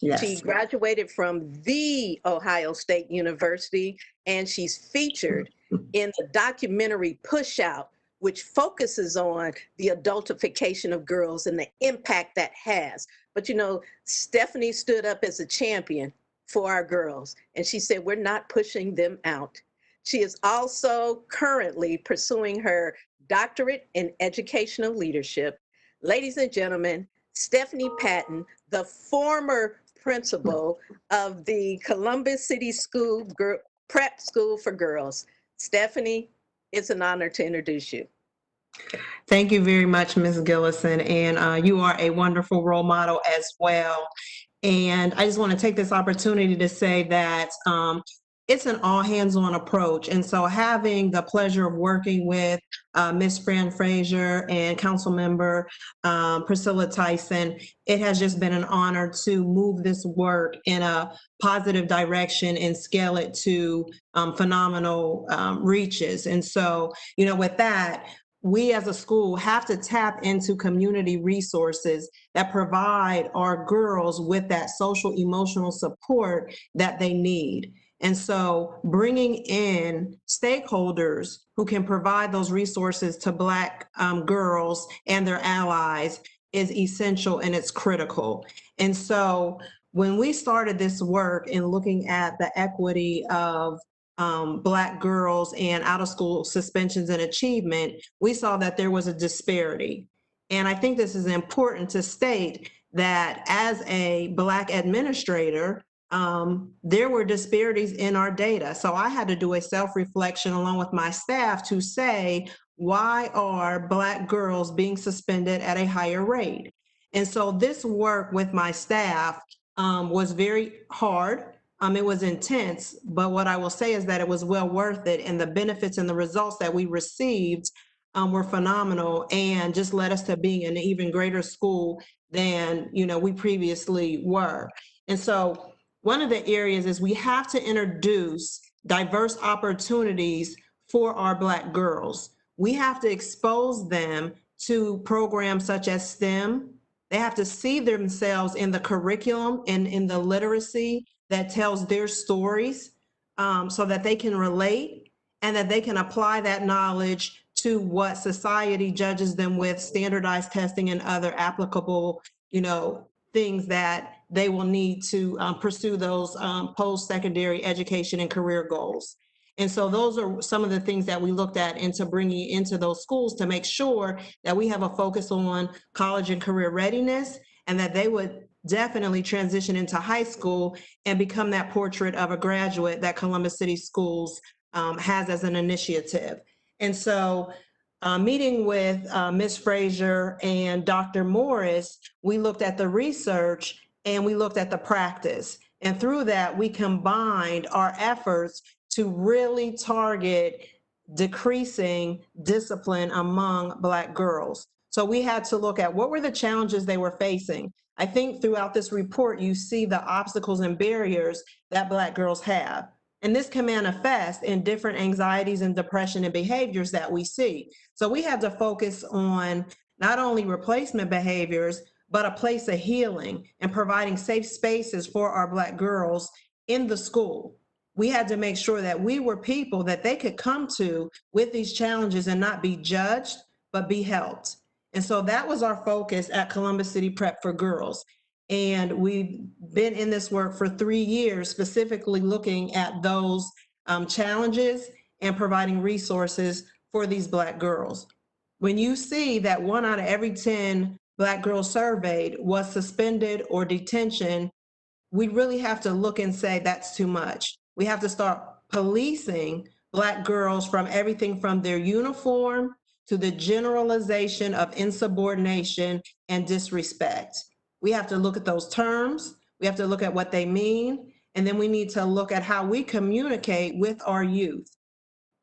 Yes. She graduated from the Ohio State University, and she's featured in the documentary Push Out, which focuses on the adultification of girls and the impact that has. But you know, Stephanie stood up as a champion for our girls, and she said, we're not pushing them out. She is also currently pursuing her doctorate in educational leadership. Ladies and gentlemen, Stephanie Patton, the former principal of the Columbus City School Prep School for Girls. Stephanie, it's an honor to introduce you. Thank you very much, Ms. Gillison, and you are a wonderful role model as well. And I just want to take this opportunity to say that it's an all-hands-on approach. And so having the pleasure of working with Ms. Fran Frazier and Councilmember Priscilla Tyson, it has just been an honor to move this work in a positive direction and scale it to phenomenal reaches. And so, you know, with that, we as a school have to tap into community resources that provide our girls with that social emotional support that they need. And so bringing in stakeholders who can provide those resources to Black girls and their allies is essential and it's critical. And so when we started this work in looking at the equity of Black girls and out of school suspensions and achievement, we saw that there was a disparity. And I think this is important to state that as a Black administrator, there were disparities in our data. So I had to do a self-reflection along with my staff to say, why are Black girls being suspended at a higher rate? And so this work with my staff was very hard. It was intense, but what I will say is that it was well worth it, and the benefits and the results that we received were phenomenal and just led us to being an even greater school than, you know, we previously were. And so one of the areas is we have to introduce diverse opportunities for our Black girls. We have to expose them to programs such as STEM. They have to see themselves in the curriculum and in the literacy that tells their stories so that they can relate and that they can apply that knowledge to what society judges them with, standardized testing and other applicable, you know, things that they will need to pursue those post-secondary education and career goals. And so those are some of the things that we looked at into bringing into those schools to make sure that we have a focus on college and career readiness and that they would definitely transition into high school and become that portrait of a graduate that Columbus City Schools has as an initiative. And so meeting with Ms. Frazier and Dr. Morris, we looked at the research and we looked at the practice. And through that, we combined our efforts to really target decreasing discipline among Black girls. So we had to look at what were the challenges they were facing. I think throughout this report, you see the obstacles and barriers that Black girls have. And this can manifest in different anxieties and depression and behaviors that we see. So we had to focus on not only replacement behaviors, but a place of healing and providing safe spaces for our Black girls in the school. We had to make sure that we were people that they could come to with these challenges and not be judged, but be helped. And so that was our focus at Columbus City Prep for Girls. And we've been in this work for 3 years, specifically looking at those challenges and providing resources for these Black girls. When you see that 1 out of every 10 Black girls surveyed was suspended or detention, we really have to look and say that's too much. We have to start policing Black girls from everything from their uniform to the generalization of insubordination and disrespect. We have to look at those terms. We have to look at what they mean. And then we need to look at how we communicate with our youth,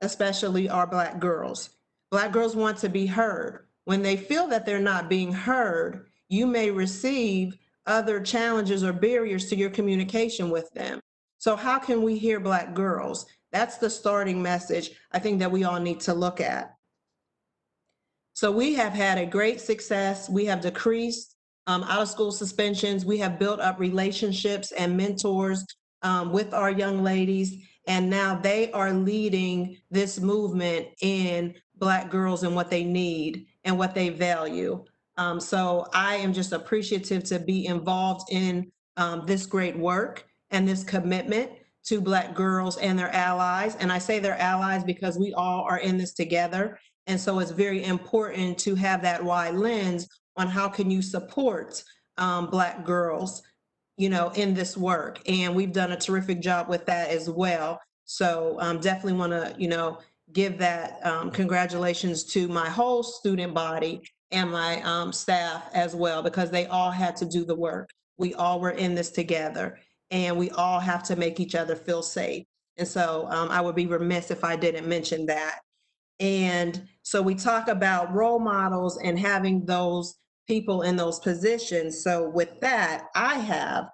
especially our Black girls. Black girls want to be heard. When they feel that they're not being heard, you may receive other challenges or barriers to your communication with them. So how can we hear Black girls? That's the starting message I think that we all need to look at. So we have had a great success. We have decreased out-of-school suspensions. We have built up relationships and mentors with our young ladies. And now they are leading this movement in Black girls and what they need and what they value. So I am just appreciative to be involved in this great work and this commitment to Black girls and their allies. And I say their allies because we all are in this together. And so it's very important to have that wide lens on how can you support Black girls, you know, in this work. And we've done a terrific job with that as well. So definitely want to, you know, give that congratulations to my whole student body and my staff as well, because they all had to do the work. We all were in this together and we all have to make each other feel safe. And so I would be remiss if I didn't mention that. And so we talk about role models and having those people in those positions. So with that, I have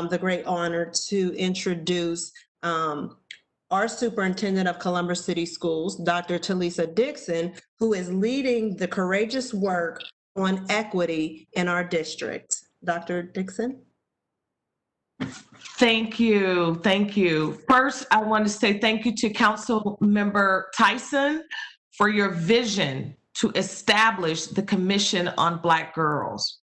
the great honor to introduce our superintendent of Columbus City Schools, Dr. Talisa Dixon, who is leading the courageous work on equity in our district. Dr. Dixon. Thank you. Thank you. First, I want to say thank you to Councilmember Tyson for your vision to establish the Commission on Black Girls.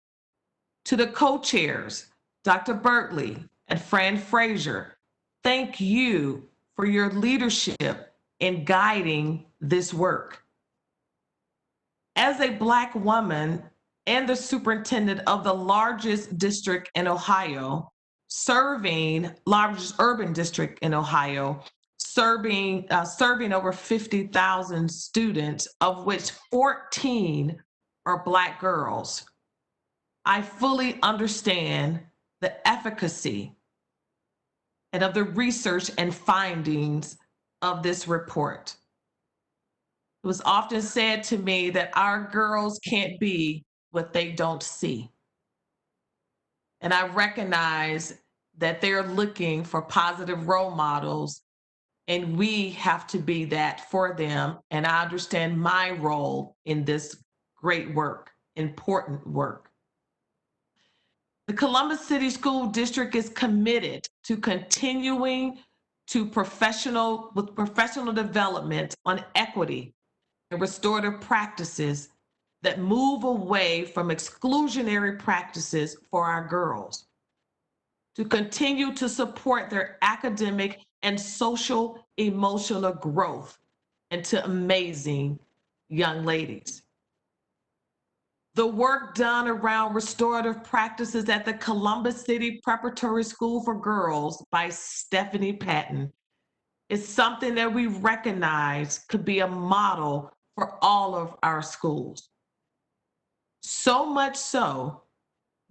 To the co-chairs, Dr. Bertley and Fran Frazier, thank you for your leadership in guiding this work. As a Black woman and the superintendent of the largest district in Ohio, largest urban district in Ohio, serving over 50,000 students, of which 14 are Black girls, I fully understand the efficacy and of the research and findings of this report. It was often said to me that our girls can't be what they don't see. And I recognize that they're looking for positive role models, and we have to be that for them. And I understand my role in this great work, important work. The Columbus City School District is committed to continuing to professional development on equity and restorative practices that move away from exclusionary practices for our girls, to continue to support their academic and social emotional growth into amazing young ladies. The work done around restorative practices at the Columbus City Preparatory School for Girls by Stephanie Patton is something that we recognize could be a model for all of our schools. So much so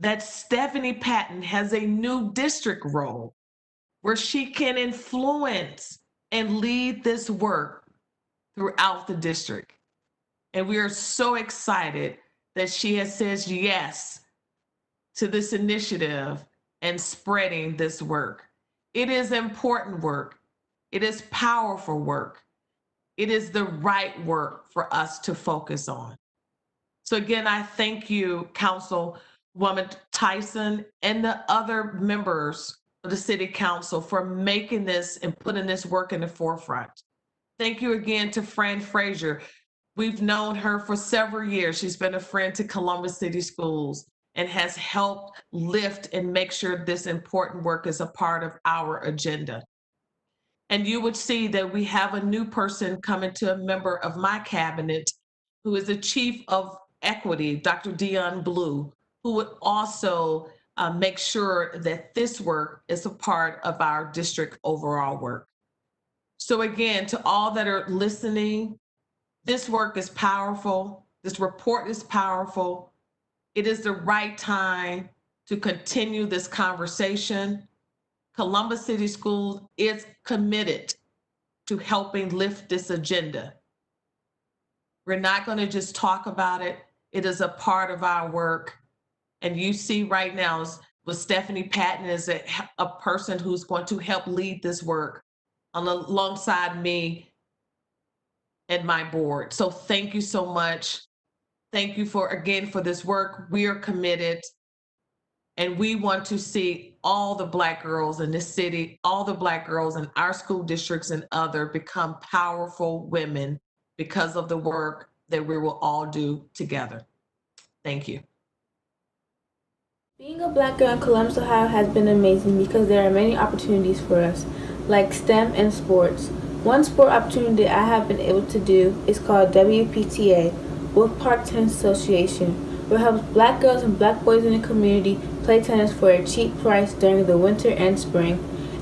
that Stephanie Patton has a new district role where she can influence and lead this work throughout the district. And we are so excited that she has said yes to this initiative and spreading this work. It is important work. It is powerful work. It is the right work for us to focus on. So again, I thank you, Councilwoman Tyson, and the other members of the City Council for making this and putting this work in the forefront. Thank you again to Fran Frazier. We've known her for several years. She's been a friend to Columbus City Schools and has helped lift and make sure this important work is a part of our agenda. And you would see that we have a new person coming to a member of my cabinet who is the Chief of Equity, Dr. Dion Blue, who would also make sure that this work is a part of our district overall work. So again, to all that are listening, this work is powerful. This report is powerful. It is the right time to continue this conversation. Columbus City Schools is committed to helping lift this agenda. We're not going to just talk about it. It is a part of our work. And you see right now with Stephanie Patton is a person who's going to help lead this work alongside me and my board. So thank you so much. Thank you for this work. We are committed, and we want to see all the Black girls in this city, all the Black girls in our school districts and other become powerful women because of the work that we will all do together. Thank you. Being a Black girl in Columbus, Ohio has been amazing because there are many opportunities for us, like STEM and sports. One sport opportunity I have been able to do is called WPTA, Wolf Park Tennis Association, where it helps Black girls and Black boys in the community play tennis for a cheap price during the winter and spring.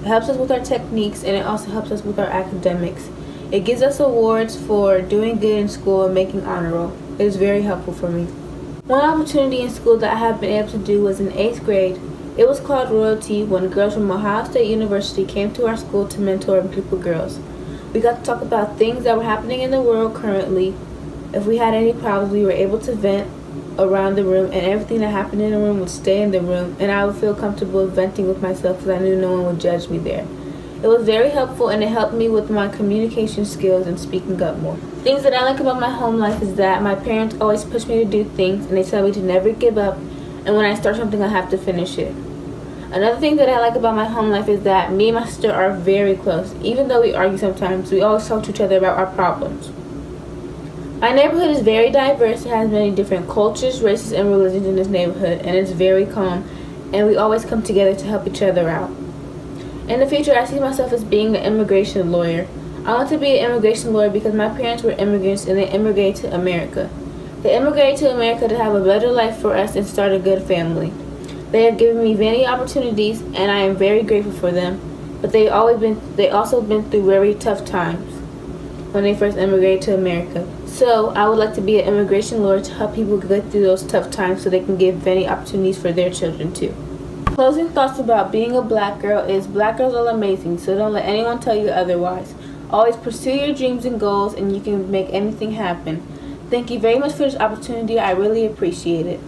It helps us with our techniques, and it also helps us with our academics. It gives us awards for doing good in school and making honor roll. It is very helpful for me. One opportunity in school that I have been able to do was in 8th grade. It was called Royalty when girls from Ohio State University came to our school to mentor a group of girls. We got to talk about things that were happening in the world currently. If we had any problems, we were able to vent around the room, and everything that happened in the room would stay in the room, and I would feel comfortable venting with myself because I knew no one would judge me there. It was very helpful, and it helped me with my communication skills and speaking up more. Things that I like about my home life is that my parents always push me to do things, and they tell me to never give up, and when I start something, I have to finish it. Another thing that I like about my home life is that me and my sister are very close. Even though we argue sometimes, we always talk to each other about our problems. My neighborhood is very diverse. It has many different cultures, races, and religions in this neighborhood, and it's very calm, and we always come together to help each other out. In the future, I see myself as being an immigration lawyer. I want to be an immigration lawyer because my parents were immigrants and they immigrated to America. They immigrated to America to have a better life for us and start a good family. They have given me many opportunities, and I am very grateful for them, but they also been through very tough times when they first immigrated to America. So I would like to be an immigration lawyer to help people get through those tough times so they can give many opportunities for their children too. Closing thoughts about being a Black girl is Black girls are amazing, so don't let anyone tell you otherwise. Always pursue your dreams and goals, and you can make anything happen. Thank you very much for this opportunity. I really appreciate it.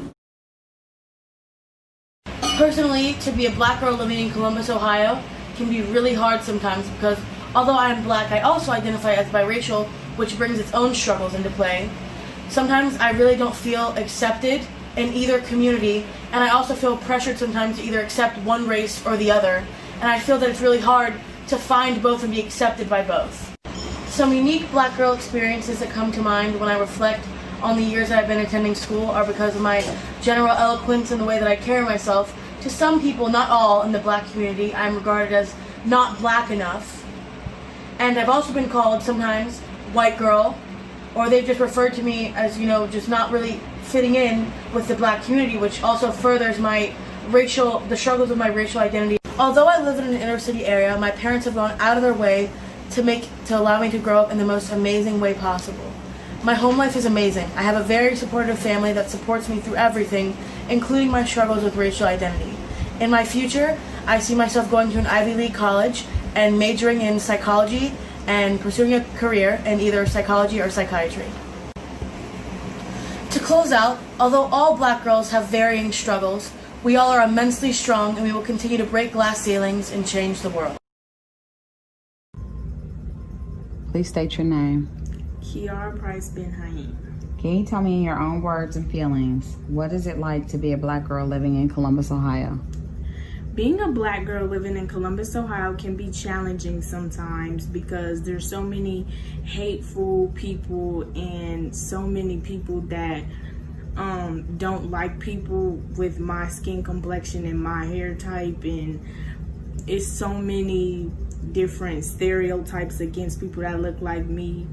Personally, to be a Black girl living in Columbus, Ohio can be really hard sometimes because although I am Black, I also identify as biracial, which brings its own struggles into play. Sometimes I really don't feel accepted in either community, and I also feel pressured sometimes to either accept one race or the other, and I feel that it's really hard to find both and be accepted by both. Some unique Black girl experiences that come to mind when I reflect on the years that I've been attending school are because of my general eloquence and the way that I carry myself. To some people, not all, in the Black community, I'm regarded as not Black enough. And I've also been called sometimes white girl, or they've just referred to me as, just not really fitting in with the Black community, which also furthers the struggles of my racial identity. Although I live in an inner city area, my parents have gone out of their way to allow me to grow up in the most amazing way possible. My home life is amazing. I have a very supportive family that supports me through everything, including my struggles with racial identity. In my future, I see myself going to an Ivy League college and majoring in psychology and pursuing a career in either psychology or psychiatry. To close out, although all Black girls have varying struggles, we all are immensely strong and we will continue to break glass ceilings and change the world. Please state your name. Kiara Price Ben Haim. Can you tell me in your own words and feelings, what is it like to be a Black girl living in Columbus, Ohio? Being a Black girl living in Columbus, Ohio can be challenging sometimes because there's so many hateful people and so many people that don't like people with my skin complexion and my hair type, and it's so many different stereotypes against people that look like me.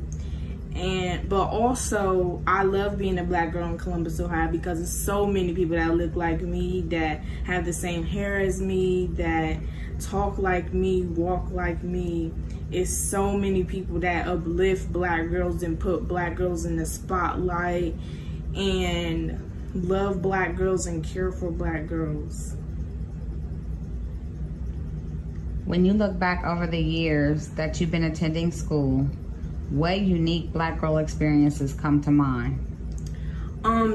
But also I love being a Black girl in Columbus, Ohio because there's so many people that look like me, that have the same hair as me, that talk like me, walk like me. It's so many people that uplift Black girls and put Black girls in the spotlight and love Black girls and care for Black girls. When you look back over the years that you've been attending school, what unique Black girl experiences come to mind?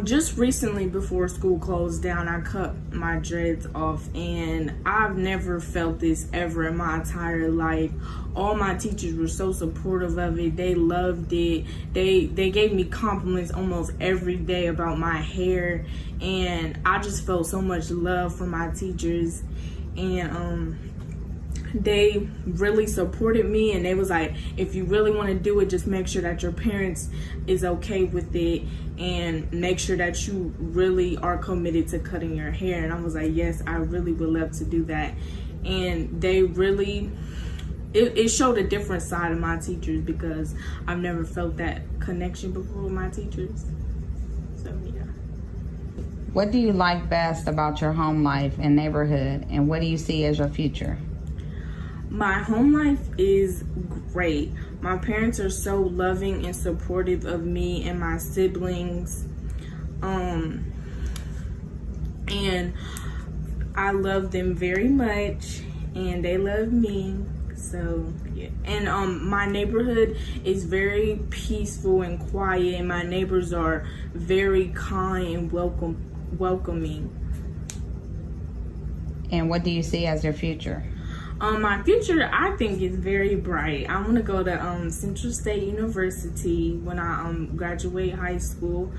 Just recently before school closed down, I cut my dreads off, and I've never felt this ever in my entire life. All my teachers were so supportive of it. They loved it. They gave me compliments almost every day about my hair, and I just felt so much love from my teachers. And they really supported me, and they was like, if you really want to do it, just make sure that your parents is okay with it and make sure that you really are committed to cutting your hair. And I was like, yes, I really would love to do that. And they really, it showed a different side of my teachers because I've never felt that connection before with my teachers. So yeah. What do you like best about your home life and neighborhood, and what do you see as your future? My home life is great. My parents are so loving and supportive of me and my siblings. And I love them very much, and they love me. So yeah. And my neighborhood is very peaceful and quiet, and my neighbors are very kind and welcoming. And what do you see as your future? My future, I think, is very bright. I want to go to Central State University when I graduate high school.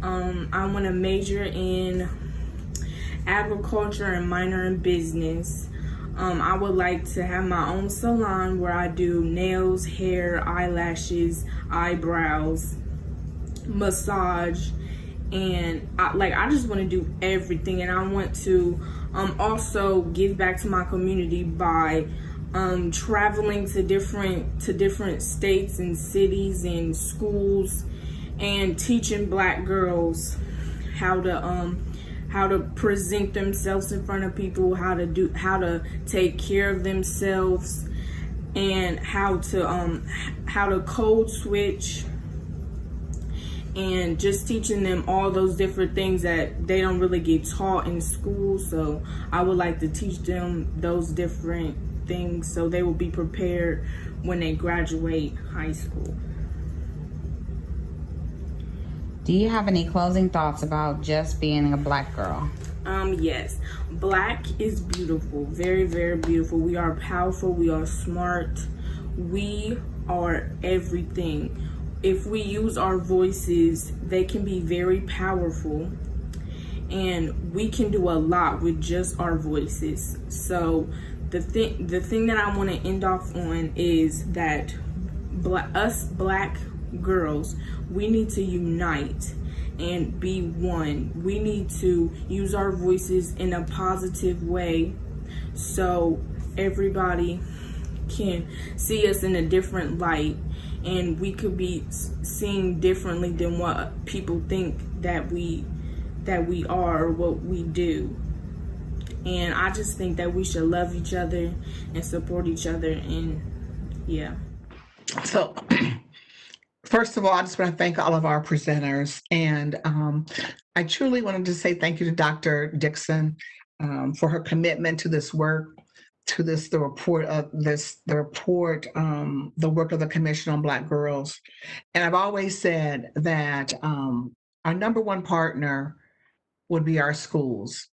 I want to major in agriculture and minor in business. I would like to have my own salon where I do nails, hair, eyelashes, eyebrows, massage, and I just want to do everything. And I want to also give back to my community by traveling to different states and cities and schools and teaching Black girls how to present themselves in front of people, how to take care of themselves, and how to code switch, and just teaching them all those different things that they don't really get taught in school. So I would like to teach them those different things so they will be prepared when they graduate high school. Do you have any closing thoughts about just being a Black girl? Yes. Black is beautiful, very, very beautiful. We are powerful, we are smart, we are everything. If we use our voices, they can be very powerful, and we can do a lot with just our voices. So the thing that I want to end off on is that us Black girls, we need to unite and be one. We need to use our voices in a positive way so everybody can see us in a different light, and we could be seen differently than what people think that we are or what we do. And I just think that we should love each other and support each other, and yeah. So First of all, I just want to thank all of our presenters. And I truly wanted to say thank you to Dr. Dixon for her commitment to this work, to the work of the Commission on Black Girls. And I've always said that our number one partner would be our schools.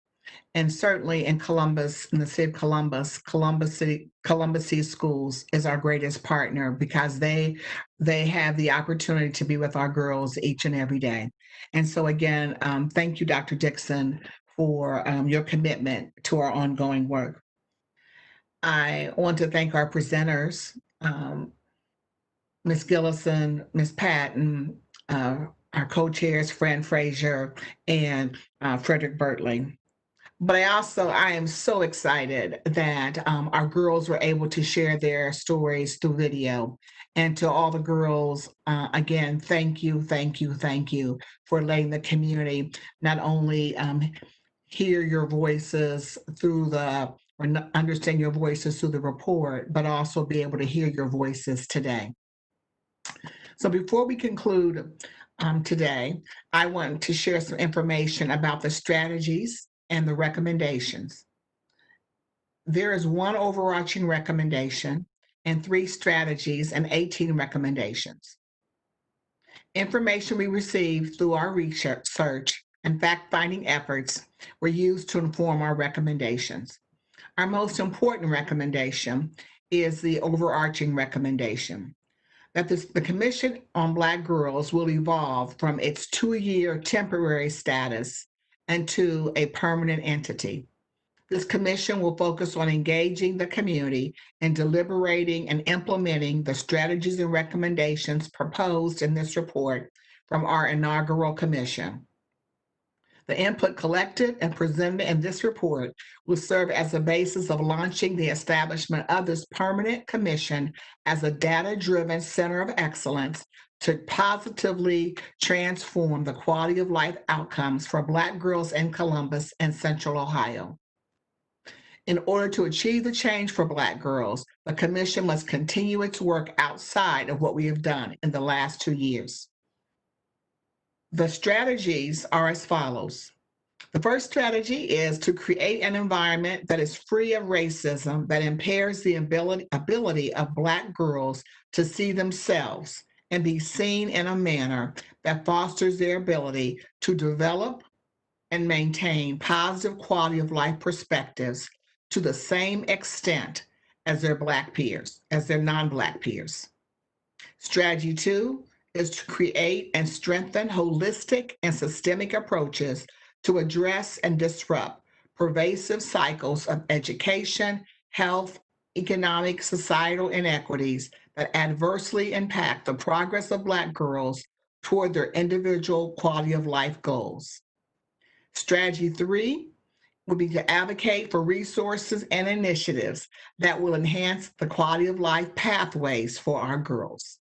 And certainly in Columbus, in the city of Columbus, Columbus City Schools is our greatest partner because they have the opportunity to be with our girls each and every day. And so again, thank you, Dr. Dixon, for your commitment to our ongoing work. I want to thank our presenters, Ms. Gillison, Ms. Patton, our co-chairs, Fran Frazier, and Frederick Bertley. But I am so excited that our girls were able to share their stories through video. And to all the girls, again, thank you for letting the community not only hear your voices understand your voices through the report, but also be able to hear your voices today. So before we conclude today, I want to share some information about the strategies and the recommendations. There is one overarching recommendation and 3 strategies and 18 recommendations. Information we received through our research and fact-finding efforts were used to inform our recommendations. Our most important recommendation is the overarching recommendation that the Commission on Black Girls will evolve from its 2-year temporary status into a permanent entity. This commission will focus on engaging the community and deliberating and implementing the strategies and recommendations proposed in this report from our inaugural commission. The input collected and presented in this report will serve as the basis of launching the establishment of this permanent commission as a data-driven center of excellence to positively transform the quality of life outcomes for Black girls in Columbus and Central Ohio. In order to achieve the change for Black girls, the commission must continue its work outside of what we have done in the last 2 years. The strategies are as follows. The first strategy is to create an environment that is free of racism, that impairs the ability of Black girls to see themselves and be seen in a manner that fosters their ability to develop and maintain positive quality of life perspectives to the same extent as their Black peers, as their non-Black peers. Strategy 2 is to create and strengthen holistic and systemic approaches to address and disrupt pervasive cycles of education, health, economic, societal inequities that adversely impact the progress of Black girls toward their individual quality of life goals. Strategy 3 would be to advocate for resources and initiatives that will enhance the quality of life pathways for our girls.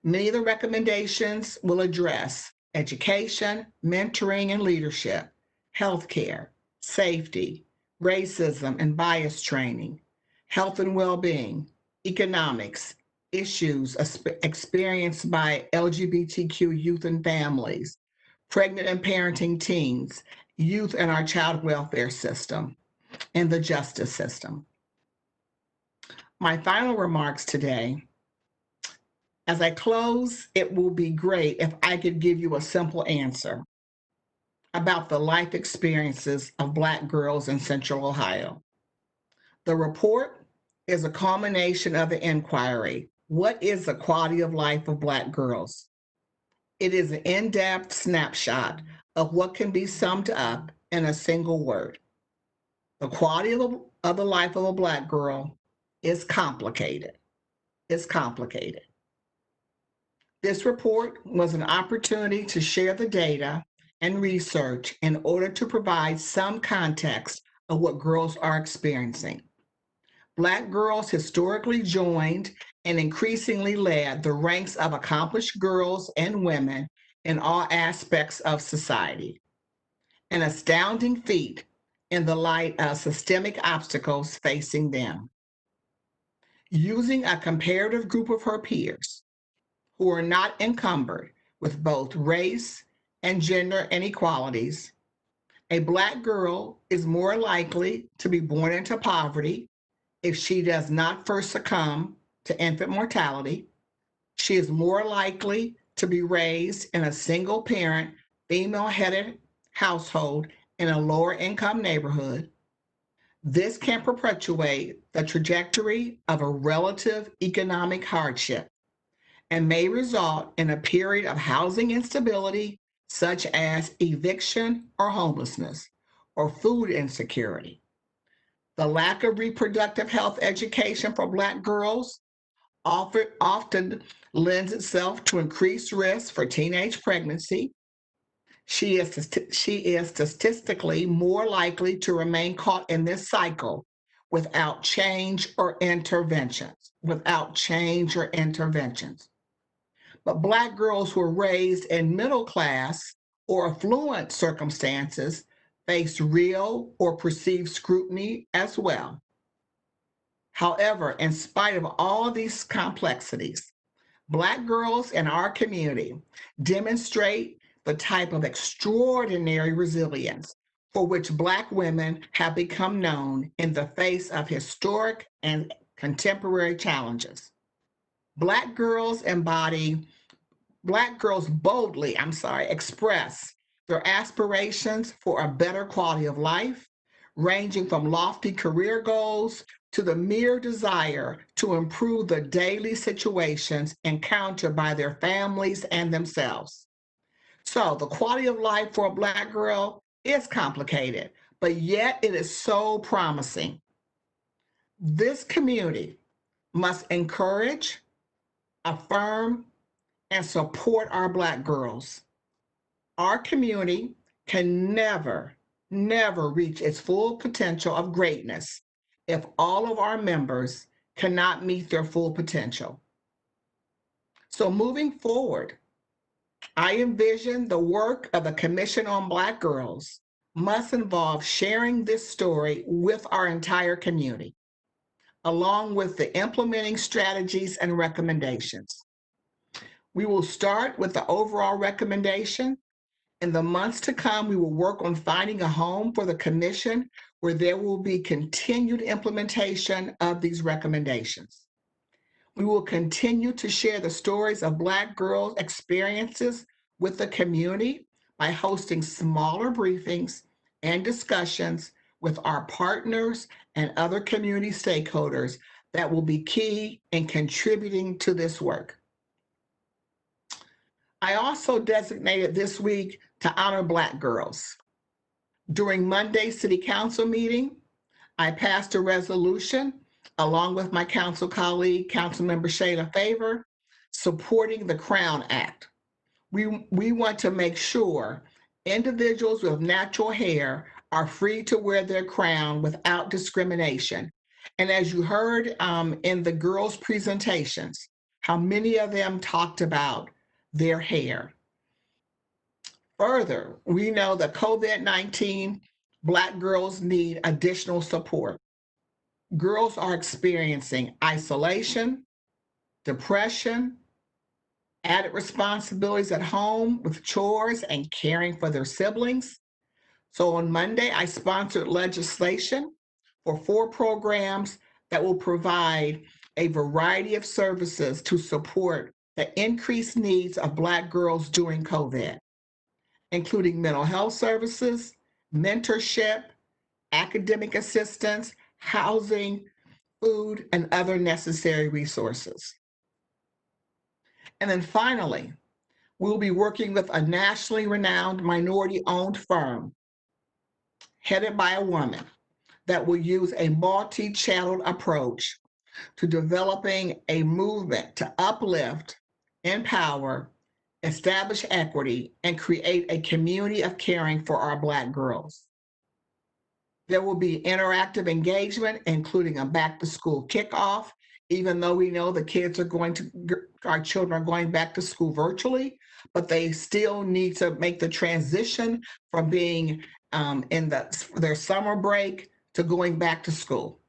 Many of the recommendations will address education, mentoring and leadership, healthcare, safety, racism and bias training, health and well-being, economics, issues experienced by LGBTQ youth and families, pregnant and parenting teens, youth in our child welfare system, and the justice system. My final remarks today. As I close, it will be great if I could give you a simple answer about the life experiences of Black girls in Central Ohio. The report is a culmination of the inquiry. What is the quality of life of Black girls? It is an in-depth snapshot of what can be summed up in a single word. The quality of the life of a Black girl is complicated. It's complicated. This report was an opportunity to share the data and research in order to provide some context of what girls are experiencing. Black girls historically joined and increasingly led the ranks of accomplished girls and women in all aspects of society. An astounding feat in the light of systemic obstacles facing them. Using a comparative group of her peers, who are not encumbered with both race and gender inequalities, a Black girl is more likely to be born into poverty if she does not first succumb to infant mortality. She is more likely to be raised in a single parent, female headed household in a lower income neighborhood. This can perpetuate the trajectory of a relative economic hardship and may result in a period of housing instability, such as eviction or homelessness, or food insecurity. The lack of reproductive health education for Black girls often lends itself to increased risk for teenage pregnancy. She is statistically more likely to remain caught in this cycle without change or interventions. But Black girls who are raised in middle class or affluent circumstances face real or perceived scrutiny as well. However, in spite of all these complexities, Black girls in our community demonstrate the type of extraordinary resilience for which Black women have become known in the face of historic and contemporary challenges. Black girls boldly express their aspirations for a better quality of life, ranging from lofty career goals to the mere desire to improve the daily situations encountered by their families and themselves. So the quality of life for a Black girl is complicated, but yet it is so promising. This community must encourage, affirm, and support our Black girls. Our community can never reach its full potential of greatness if all of our members cannot meet their full potential. So moving forward, I envision the work of the Commission on Black Girls must involve sharing this story with our entire community, along with the implementing strategies and recommendations. We will start with the overall recommendation. In the months to come, we will work on finding a home for the commission where there will be continued implementation of these recommendations. We will continue to share the stories of Black girls' experiences with the community by hosting smaller briefings and discussions with our partners and other community stakeholders that will be key in contributing to this work. I also designated this week to honor Black girls. During Monday's City Council meeting, I passed a resolution along with my council colleague, Councilmember Shayla Favor, supporting the Crown Act. We want to make sure individuals with natural hair are free to wear their crown without discrimination. And as you heard in the girls' presentations, how many of them talked about their hair. Further, we know that COVID-19, Black girls need additional support. Girls are experiencing isolation, depression, added responsibilities at home with chores and caring for their siblings. So on Monday, I sponsored legislation for 4 programs that will provide a variety of services to support the increased needs of Black girls during COVID, including mental health services, mentorship, academic assistance, housing, food, and other necessary resources. And then finally, we'll be working with a nationally renowned minority-owned firm headed by a woman that will use a multi-channeled approach to developing a movement to uplift, empower, establish equity, and create a community of caring for our Black girls. There will be interactive engagement, including a back-to-school kickoff, even though we know our children are going back to school virtually, but they still need to make the transition from being in their summer break to going back to school.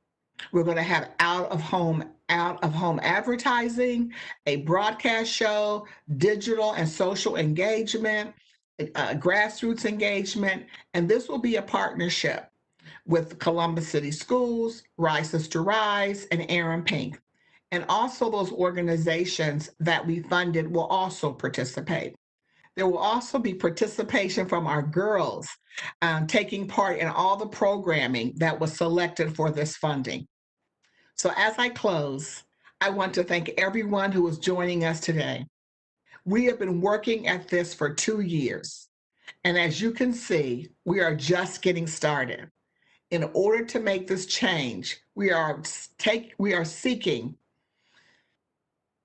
We're going to have out of home advertising, a broadcast show, digital and social engagement, grassroots engagement, and this will be a partnership with Columbus City Schools, Rise Sister Rise, and Aaron Pink. And also those organizations that we funded will also participate. There will also be participation from our girls taking part in all the programming that was selected for this funding. So as I close, I want to thank everyone who is joining us today. We have been working at this for 2 years. And as you can see, we are just getting started. In order to make this change, we are seeking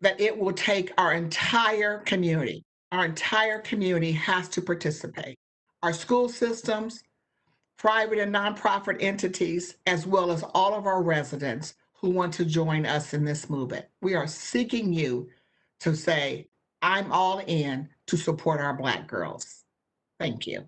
that it will take our entire community. Our entire community has to participate. Our school systems, private and nonprofit entities, as well as all of our residents who want to join us in this movement. We are seeking you to say, I'm all in to support our Black girls. Thank you.